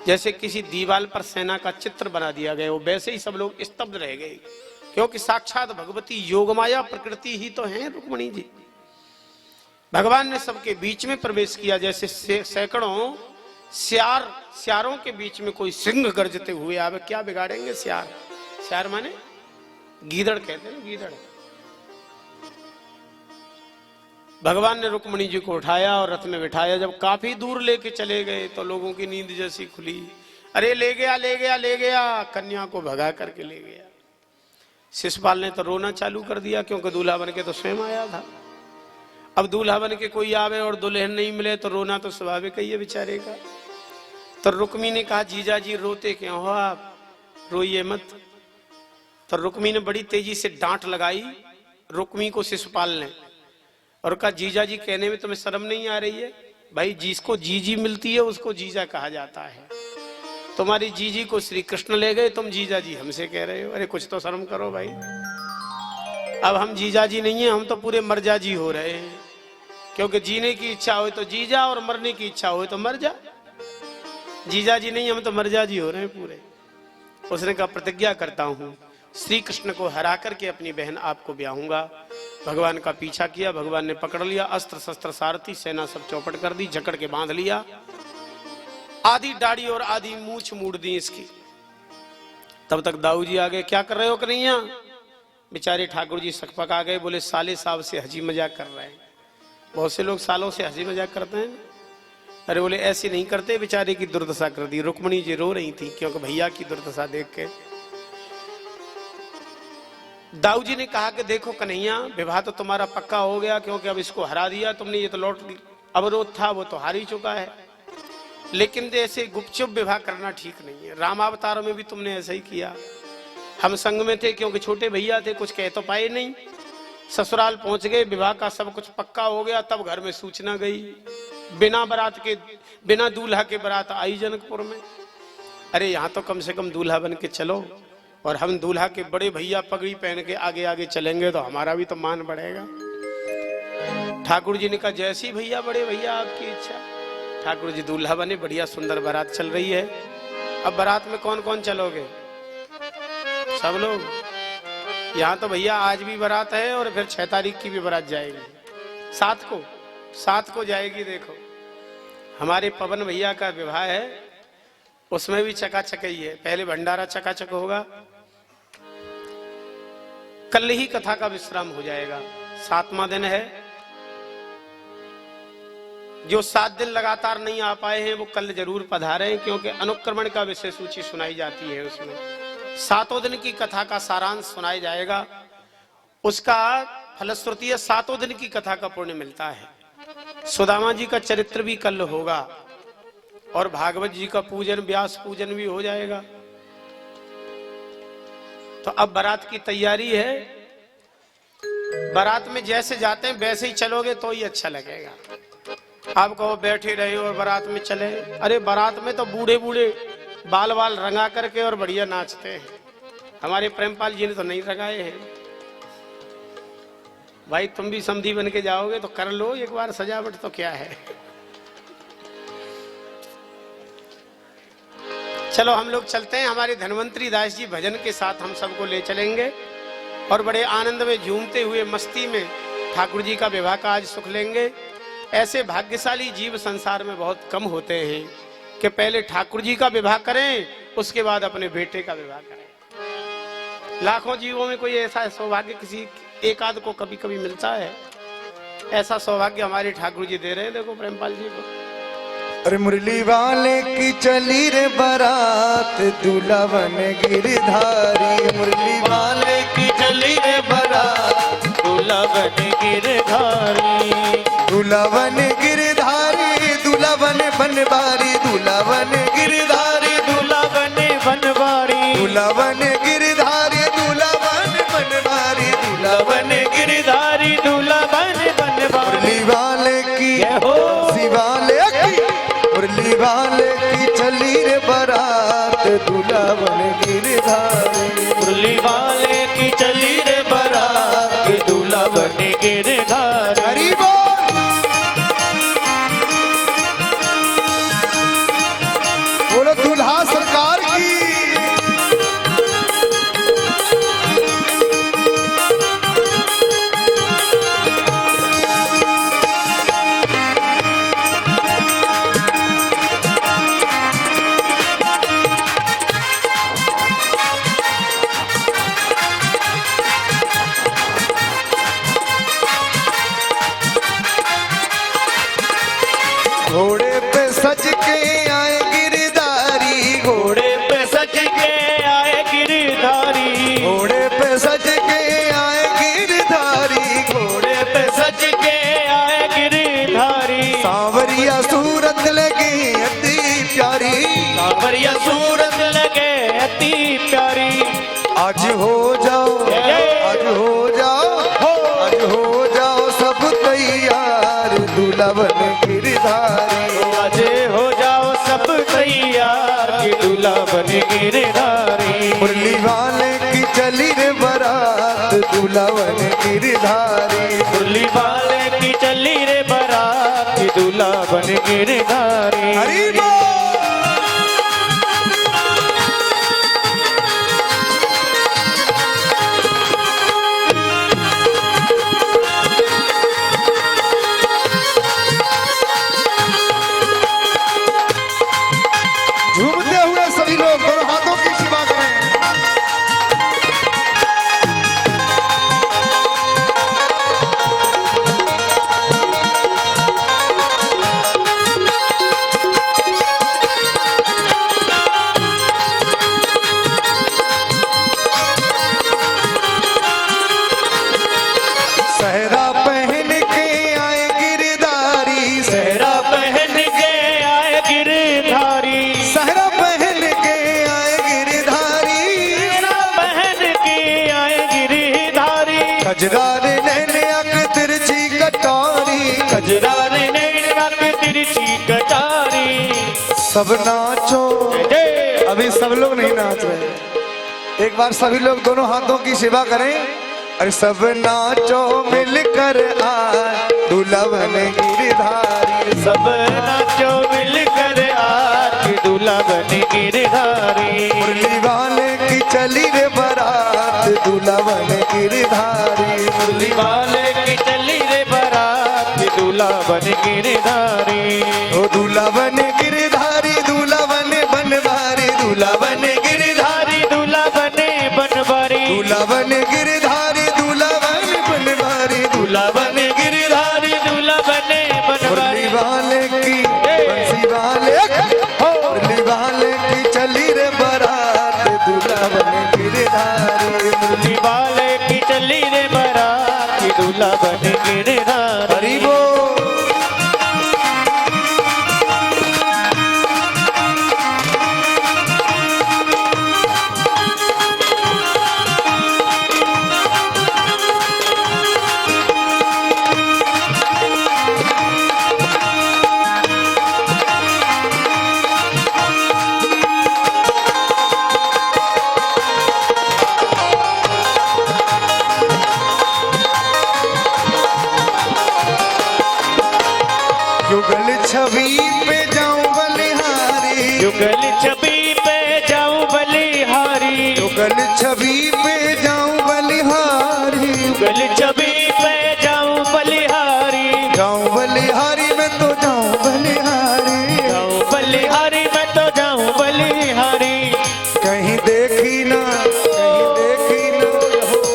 जैसे किसी दीवार पर सेना का चित्र बना दिया गया हो, वैसे ही सब लोग स्तब्ध रह गए, क्योंकि साक्षात भगवती योगमाया प्रकृति ही तो है रुक्मणी जी। भगवान ने सबके बीच में प्रवेश किया, जैसे सैकड़ों सियारों के बीच में कोई सिंह गरजते हुए आवे। क्या बिगाड़ेंगे सियार, सियार माने गीदड़ कहते हैं, गीदड़। भगवान ने रुक्मणी जी को उठाया और रथ में बिठाया। जब काफी दूर लेके चले गए तो लोगों की नींद जैसी खुली, अरे ले गया ले गया ले गया, कन्या को भगा करके ले गया। शिशुपाल ने तो रोना चालू कर दिया, क्योंकि दूल्हा बन के तो स्वयं आया था। अब दूल्हा बन के कोई आवे और दुल्हन नहीं मिले तो रोना तो स्वाभाविक ही है बेचारे का। तो रुक्मी ने कहा जीजा जी रोते क्यों हो आप, रोइए मत। तो रुक्मी ने बड़ी तेजी से डांट लगाई रुक्मी को शिशुपाल ने, और कहा जीजा जी कहने में तुम्हें शर्म नहीं आ रही है? भाई जिसको जीजी मिलती है उसको जीजा कहा जाता है। तुम्हारी जीजी को श्री कृष्ण ले गए, तुम जीजा जी हमसे कह रहे हो? अरे कुछ तो शर्म करो भाई। अब हम जीजा जी नहीं है, हम तो पूरे मरजा जी हो रहे हैं, क्योंकि जीने की इच्छा हो तो जीजा और मरने की इच्छा हो तो मर जा। जीजा जी नहीं, हम तो मरजा जी हो रहे हैं पूरे। उसने कहा प्रतिज्ञा करता हूं श्री कृष्ण को हरा करके अपनी बहन आपको ब्याहूंगा। भगवान का पीछा किया, भगवान ने पकड़ लिया, अस्त्र शस्त्र सारथी सेना सब चौपट कर दी, जकड़ के बांध लिया, आधी दाढ़ी और आधी मूछ मूड़ दी इसकी। तब तक दाऊ जी आ गए, क्या कर रहे हो कन्हैया? बेचारे ठाकुर जी सकपक आ गए, बोले साले साहब से हंसी मजाक कर रहे हैं। बहुत से लोग सालों से हंसी मजाक करते हैं। अरे बोले ऐसे नहीं करते, बेचारे की दुर्दशा कर दी। रुक्मणी जी रो रही थी क्योंकि भैया की दुर्दशा देख के। दाऊ जी ने कहा कि देखो कन्हैया, विवाह तो तुम्हारा पक्का हो गया, क्योंकि अब इसको हरा दिया तुमने, ये तो लौट अवरोध था वो तो हार ही चुका है। लेकिन ऐसे गुपचुप विवाह करना ठीक नहीं है। रामावतारों में भी तुमने ऐसा ही किया। हम संग में थे क्योंकि छोटे भैया थे, कुछ कह तो पाए नहीं। ससुराल पहुंच गए, विवाह का सब कुछ पक्का हो गया, तब घर में सूचना गई, बिना बारात के, बिना दूल्हा के बारात आई जनकपुर में। अरे यहाँ तो कम से कम दूल्हा बन के चलो, और हम दूल्हा के बड़े भैया पगड़ी पहन के आगे आगे चलेंगे तो हमारा भी तो मान बढ़ेगा। ठाकुर जी ने कहा जैसी भैया बड़े भैया आपकी इच्छा। ठाकुर जी दूल्हा बने, बढ़िया सुंदर बारात चल रही है। अब बारात में कौन कौन चलोगे? सब लोग। यहाँ तो भैया आज भी बारात है और फिर 6 तारीख की भी बारात जाएगी, 7 को जाएगी। देखो हमारे पवन भैया का विवाह है, उसमें भी चकाचक ही है। पहले भंडारा चकाचक होगा, कल ही कथा का विश्राम हो जाएगा। 7वां दिन है। जो 7 दिन लगातार नहीं आ पाए हैं वो कल जरूर पधारें, क्योंकि अनुक्रमण का विषय सूची सुनाई जाती है। उसमें 7 दिन की कथा का सारांश सुनाया जाएगा। उसका फलश्रुति है 7 दिन की कथा का पुण्य मिलता है। सुदामा जी का चरित्र भी कल होगा, और भागवत जी का पूजन, व्यास पूजन भी हो जाएगा। तो अब बारात की तैयारी है। बारात में जैसे जाते हैं वैसे ही चलोगे तो ही अच्छा लगेगा। आप कहो बैठे रहे और बारात में चले, अरे बारात में तो बूढ़े बूढ़े बाल बाल रंगा करके और बढ़िया नाचते हैं। हमारे प्रेमपाल जी ने तो नहीं रंगाए हैं। भाई तुम भी समधी बन के जाओगे तो कर लो एक बार सजावट, तो क्या है। चलो हम लोग चलते हैं। हमारे धन्वंतरी दास जी भजन के साथ हम सबको ले चलेंगे, और बड़े आनंद में झूमते हुए मस्ती में ठाकुर जी का विवाह का आज सुख लेंगे। ऐसे भाग्यशाली जीव संसार में बहुत कम होते हैं कि पहले ठाकुर जी का विवाह करें, उसके बाद अपने बेटे का विवाह करें। लाखों जीवों में कोई ऐसा सौभाग्य किसी एक आध को कभी कभी मिलता है। ऐसा सौभाग्य हमारे ठाकुर जी दे रहे हैं। देखो प्रेमपाल जी को। अरे मुरली वाले की चली रे बारात, दूल्हा बन गिरधारी। मुरली वाले की चली रे बारात, दूल्हा बन गिरधारी। दूल्हा बन गिरधारी, दूल्हा बन बनवारी, दूल्हा बन गिरधारी, दूल्हा बने बनवारी। दूल्हा बन गिरधारी, दूल्हा बन बनवारी, दूल्हा बन गिरधारी, दूल्हा बन बनवारी। मुरली वाले की, शिवाले की, मुरली वाले की चली रे बारात, दूल्हा बन गिरधारी। मुरली वाले की चली रे बारात, दूल्हा बन गिरधारी। हरि बोल। बोलो दूल्हा सरकार की। घोड़े पे सज के आए गिरधारी, घोड़े पे सज के आए गिरधारी। घोड़े पे सज के आए गिरधारी, घोड़े पे सज के आए गिरधारी। सांवरिया सूरत लगी अति प्यारी, सांवरिया सूरत लगे अति प्यारी। हो जाओ, आज हो जाओ, आज हो जाओ सब तैयार, दूल्हा बन गिरधारी। आज हो जाओ सब तैयार कि दूल्हा बन गिरधारी। मुरली वाले की चली रे बारात, दूल्हा बन गिरधारी। मुरली वाले की चली रे बारात कि दूल्हा बन गिरधारी। हरी बोल। झूमते हुए सभी लोग दोनों हाथों की सेवा करें। सहरा पहन के आए गिरधारी, सहरा पहन के आए गिरधारी। सहरा पहन के आए गिरधारी। सहरा पहन के आए गिरधारी। खजरार नैन अक तिरछी कटारी, खजरार नैन अक तिरछी कटारी। सब नाचो। अभी सब लोग नहीं नाच रहे, एक बार सभी लोग दोनों हाथों की सेवा करें। अरे सब नाचो मिलकर आए, दूल्हा बन गिरधारी। सब नाचो मिलकर आज दूल्हा बन गिरधारी। मुरली वाले की चली रे बारात, दूल्हा बन गिरधारी। मुरली वाले की चली रे बारात दूल्हा बन गिरधारी। ओ दूल्हा बन गिरधारी, दूल्हा बने बनवारी, दूल्हा बन गिरधारी, दूल्हा बने बनवारी। दूल्हा बन गिरधारी, दूल्हा बन बनवारी, दूल्हा बन गिरधारी। दूल्हा बने मुरली बनवारी। वाले की बंसी वाले, मुरली वाले की चली रे बारात, दूल्हा बन गिरधारी। मुरली वाले की चली रे बारात दूल्हा बन गिरधारी। हरी बोल। युगल छवि पे जाऊं बलिहारी, युगल छवि पे जाऊं बलिहारी। युगल छवि पे जाऊं बलिहारी। युगल छवि पे जाऊं बलिहारी। जाऊं बलिहारी मैं तो जाऊं बलिहारी। जाऊं बलिहारी मैं तो जाऊं बलिहारी। कहीं देखी ना, कहीं देखी ना,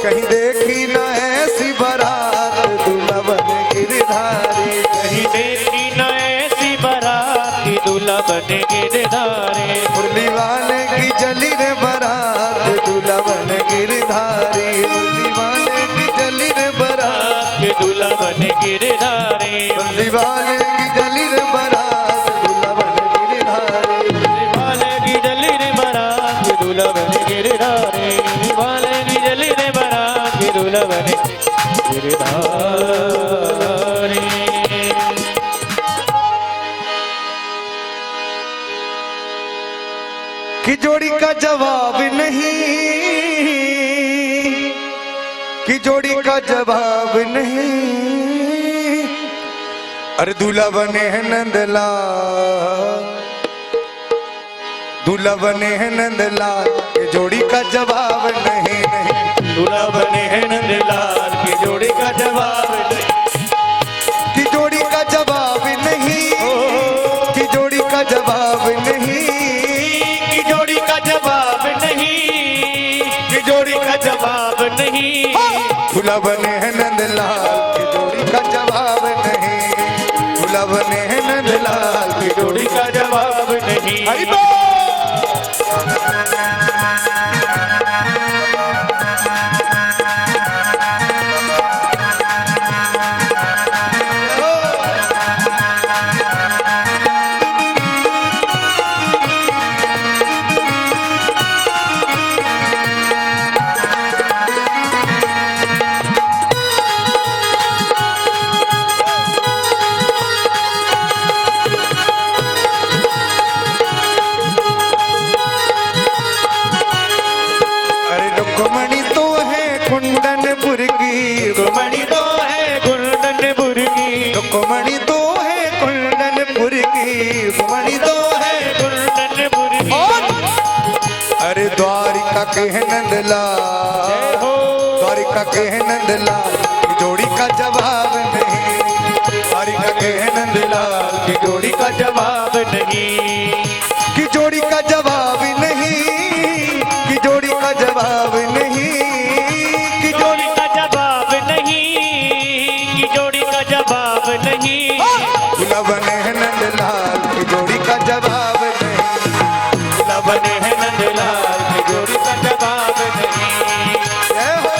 कहीं देखी ना ऐसी बारात, दूल्हा बन गिरधारी। कहीं देखी न ऐसी बारात दूल्हा बन गिरधारी। मुरली वाले की चली रे बारात, दूल्हा बन गिरधारी। मुरली वाले की चली रे बारात, दूल्हा बन गिरधारी। मुरली वाले की चली रे बारात, दूल्हा बन गिरधारी। वाले की जली रे बारात दूल्हा बन गिरधारी। वाले की जली रे बारात दूल्हा बन गिरधारी। कि जोड़ी का जवाब नहीं, कि जोड़ी का जवाब नहीं। अरे दूल्हा बने हैं नंदलाल, दूल्हा बने हैं नंदलाल, कि जोड़ी का जवाब नहीं नहीं। दूल्हा बने हैं नंदलाल की जोड़ी का जवाब नहीं। कि जोड़ी का जवाब नहीं, कि जोड़ी का जवाब नहीं। की जोड़ी का जवाब नहीं। की जोड़ी का जवाब नहीं। दूल्हा बने हैं नंदलाल, की जोड़ी का जवाब नहीं। दूल्हा बने हैं नंदलाल, की जोड़ी का जवाब नहीं। हरि बोल। कुंदनपुर की, रुक्मणी तो है कुंदनपुर की, रुक्मणी तो है कुंदनपुर की, रुक्मणी तो है कुंदनपुर की। अरे द्वारिका के नंदलाल, द्वारिका के नंदलाल की जोड़ी का जवाब नहीं, द्वारिका के नंदलाल की जोड़ी का जवाब नहीं, की जोड़ी का जवाब नहीं, की जोड़ी का जवाब नहीं, की जोड़ी का जवाब नहीं, की जोड़ी का जवाब नहीं। गुलाबन है नंदलाल की जोड़ी का जवाब नहीं, गुलाबन है नंदलाल की जोड़ी का जवाब नहीं। जय हो।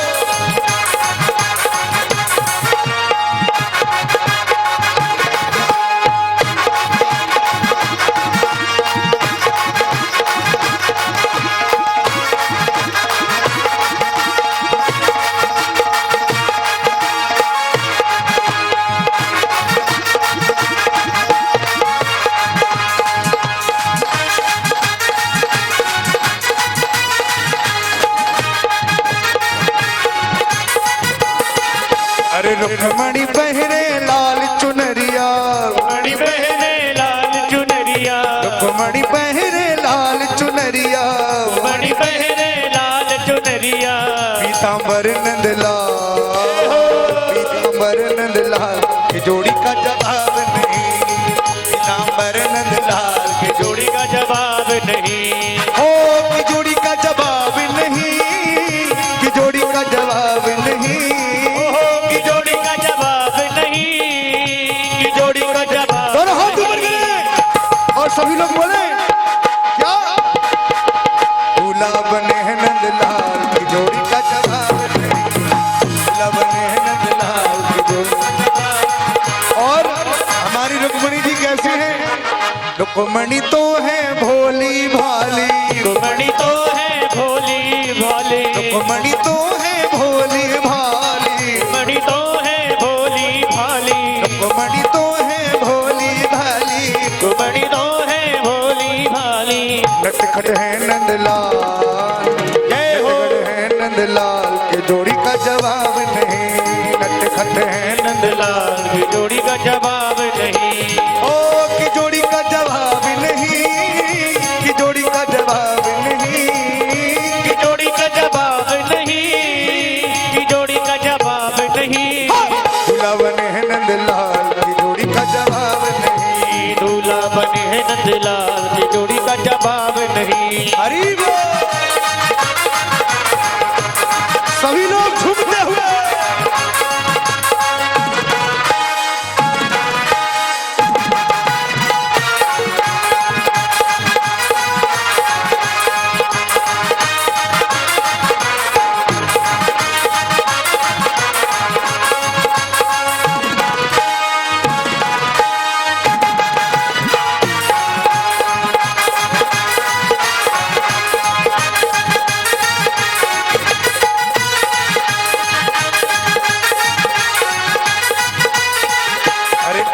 अरे रुक्मणी पहरे लाल चुनरिया, रुक्मणी पहने लाल चुनरिया, रुक्मणी पहरे लाल चुनरिया, रुक्मणी पहने लाल चुनरिया। पीतांबर नंदलाल, पीतांबर नंदलाल की जोड़ी का जवाब नहीं, पीतांबर नंदलाल की जोड़ी का जवाब नहीं, ओ की जोड़ी का जवाब नहीं, की जोड़ी का जवाब नहीं, की जोड़ी का जवाब नहीं, की जोड़ी का जवाब। दोनों हाथ ऊपर करें और सभी लोग बोले क्या, दूल्हा बने हैं नंदलाल की जोड़ी का जवाब नहीं, दूल्हा बने हैं नंदलाल की जोड़ी का जवाब। और हमारी रुक्मणी जी कैसे हैं, रुक्मणी तो है भोली भाली, रुक्मणी तो है भोली भाली, रुक्मणी तो है भोली भाली, रुक्मणी तो है भोली भाली, रुक्मणी तो है भोली भाली, रुक्मणी तो है भोली भाली। नटखट है नंदलाल, जय हो। नटखट है नंदलाल के जोड़ी का जवाब नहीं, नटखट है नंदलाल की जोड़ी का जवाब नहीं, ओ की जोड़ी का जवाब नहीं, की जोड़ी का जवाब नहीं, की जोड़ी का जवाब नहीं, की जोड़ी का जवाब नहीं। दूल्हा बने हैं नंदलाल की जोड़ी का जवाब नहीं, दूल्हा बने हैं नंदलाल की जोड़ी का जवाब नहीं। हरी बोल। सभी लोग झूमते हुए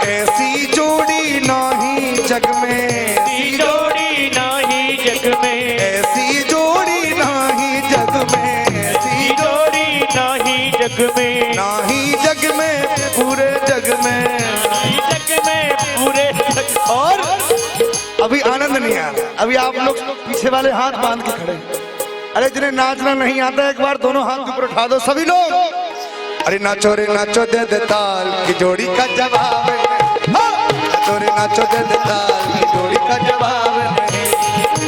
ऐसी जोड़ी नहीं जग में, ऐसी जोड़ी नहीं जग में, ऐसी जोड़ी नहीं जग में, ऐसी जोड़ी नहीं जग में, नहीं जग में पूरे जग में, नहीं जग में पूरे जग। और अभी आनंद नहीं आया, अभी आप लोग पीछे वाले हाथ बांध के खड़े। अरे जिन्हें नाचना नहीं आता एक बार दोनों हाथ ऊपर उठा दो सभी लोग। अरे नाचो रे नाचो दे दे ताल की जोड़ी का जवाब नहीं, नाचो रे नाचो दे दे ताल की जोड़ी का जवाब नहीं,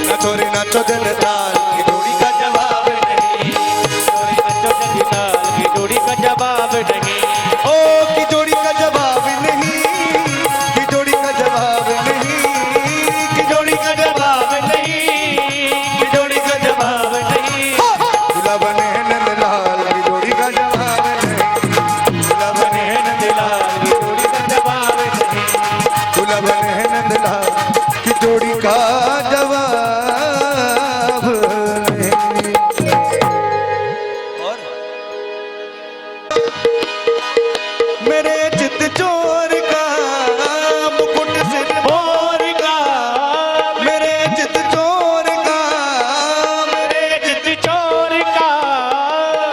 नाचो रे नाचो दे दे ताल की जोड़ी का जवाब नहीं, की जोड़ी का जवाब नहीं, ओ की जोड़ी का जवाब नहीं, की जोड़ी का जवाब नहीं, की जोड़ी का जवाब नहीं, की जोड़ी का जवाब नहीं। दूल्हा बने हैं नंदलाल की जोड़ी का जवाब नहीं, दूल्हा बने हैं नंदलाल की जोड़ी का जवाब नहीं, दूल्हा बने हैं नंदलाल की जोड़ी का जवाब नहीं। और मेरे चित चोर का मुकुट सिर और का मेरे चित चोर का मेरे चित चोर का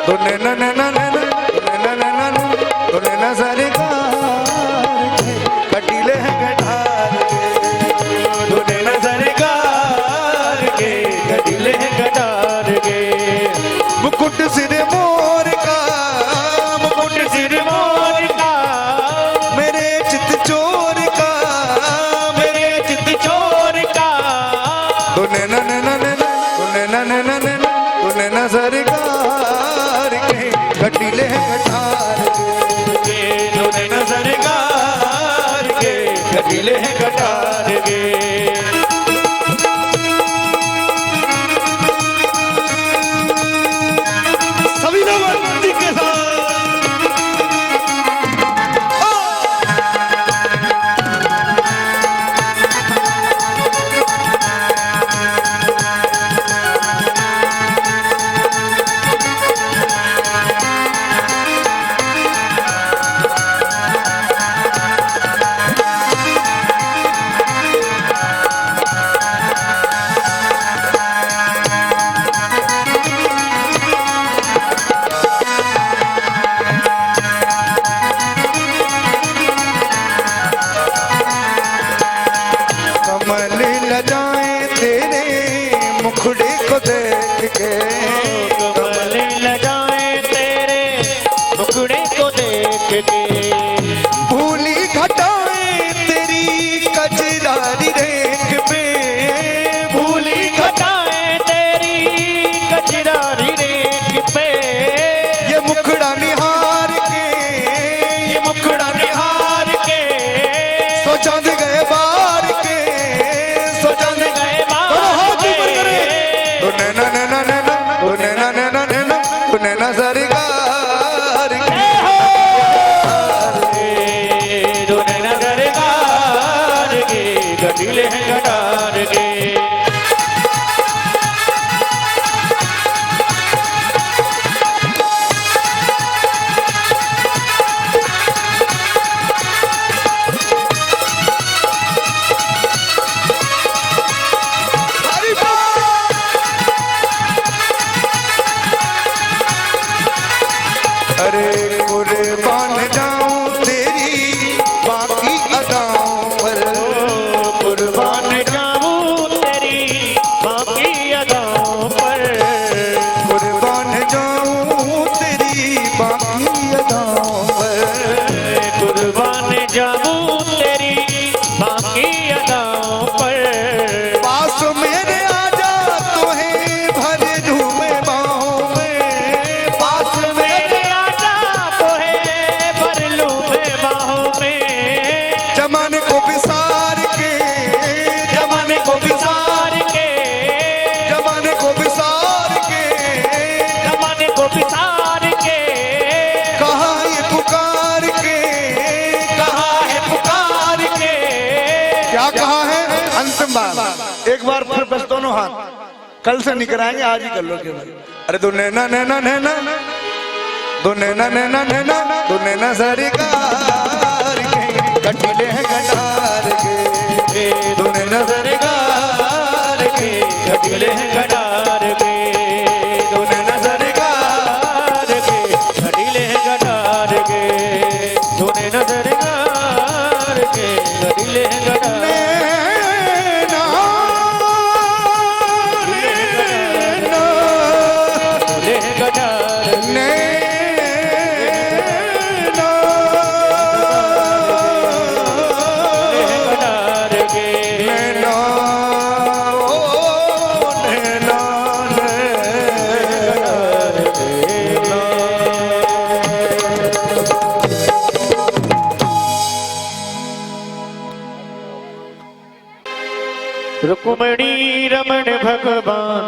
दुने न न न न दुने न न न दुने न सरकार के कटीले हैं कटार दुने न सरकार के कटीले हैं कटार के मुकुट सिर मोर का मुकुट सिर मोर का मेरे चित चोर का मेरे चित चोर का दुने न न न न दुने न न न दुने न सरकार के कटीले हैं कटार के दुने न सरकार के कटीले हैं कटार के सभी लोग आनंद के साथ कमल लजाए तेरे मुखड़े को देख के कमल लगाए तेरे मुखड़े को देख के भूली घटाए तेरी कजरारी रेख पे भूली घटाए तेरी कचरारी रेख पे ये मुखड़ा निहार के ये मुखड़ा निहार के सो चांद गए बार के सो चांद गए हाथ ऊपर करे दुने न न न न दुने न न न न दुने न सरकार के दुने न सरकार के कटीले हैं कटार के हरि बोल। अरे कुर्बान जाऊं तेरी बाकी अदाओं पर कुर्बान जाऊं तेरी बाकी अदाओं पर कुर्बान जाऊं तेरी बाकी अदाओं पर कुर्बान जाऊं तेरी बाकी अदाओं पर पास मेरे आजा तो है भर झूमे बाहों में पास मेरे आजा तो है भर लूं मैं बाहों में जमाने को बिसार के जमाने को बिसार के जमाने को बिसार के जमाने को बिसार के कहा ये पुकार के कहा है पुकार के क्या कहा है अंतिम बात एक बार फिर बस दोनों हाथ कल से नहीं कराएंगे आज ही कर लो केवल अरे दुने न न न न न दुने न न न न न दुने न सरकार के कटीले हैं कटार के दुने न सरकार के कटीले हैं कटार के दुने न सरकार के कटीले हैं कटार के धुने न सरकार के कटीले हैं कटार कटीले हैं कटार कटार के रुक्मणी रमण भगवान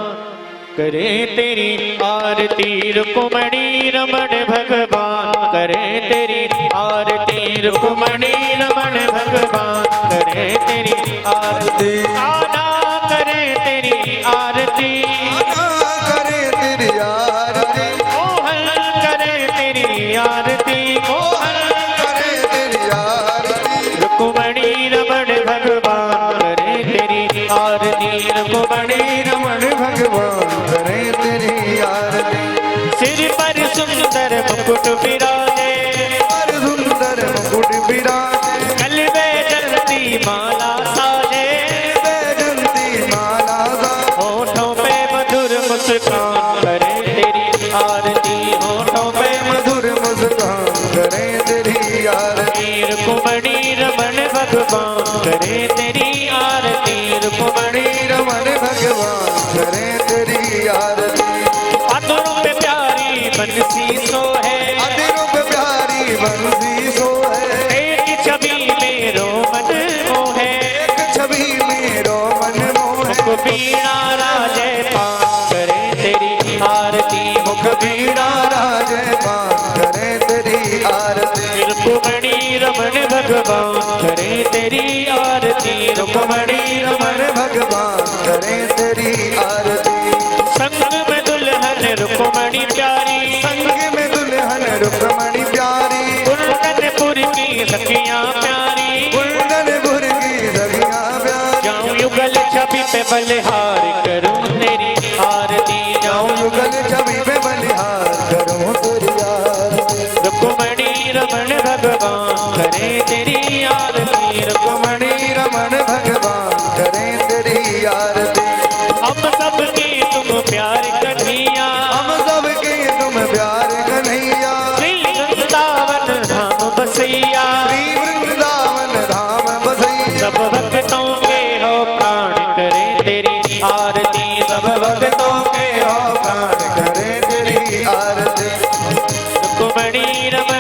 करे तेरी आरती रुक्मणी रमण भगवान करे तेरी आरती रुक्मणी रमण भगवान करे तेरी आरती आना करे तेरी आरती करे तेरी आरती मोहन करे तेरी आरती मोहन करे तेरी आरती रुक्मणी रमण भगवान करे तेरी आरती रुक्मणी रमण भगवान करे तेरी आरती सिर पर सुंदर मुकुट विराजे पर सुंदर मुकुट विराजे गले में जलती माला साजे बैजंती माला सा होठों पे मधुर मुस्कान करे तेरी आरती होठों पे मधुर मुस्कान करे तेरी आरती रुक्मणी रमण भगवान करे तेरी आरती रुक्मणी रमण भगवान करे तेरी आरती अधरों पे प्यारी बंसी सो है अतिरूप प्यारी बंसी सो है एक छवि मेरो मन मोहे एक छवि मेरो मन मोह मुख बीणा राजे पान करे तेरी आरती मुख बीणा राजे पान करे तेरी आरती रुक्मणी रमण भगवान करे तेरी आरती रुक्मणी रमण भगवान करे तेरी आरती संग में दुल्हन रुक्मणी प्यारी संग में दुल्हन रुक्मणी प्यारी कुंदनपुर की सखियां प्यारी कुंदनपुर की सखियां प्यारी जाऊं युगल छवि पे बलिहार करूं तेरी आरती जाऊं युगल छवि पे बलिहार करूं तेरी आरती रुक्मणी रमण भगवान करे तेरी आरती रुक्मणी रमण भगवान करे तेरी आरती हम सबकी तुम प्यार कन्हैया हम सबके तुम प्यार कन्हैया श्री वृंदावन धाम बसैया श्री वृंदावन धाम बसैया सब भक्तों के हो प्राण करे तेरी आरती सब भक्तों के हो प्राण करे तेरी आरती रुक्मणी रमण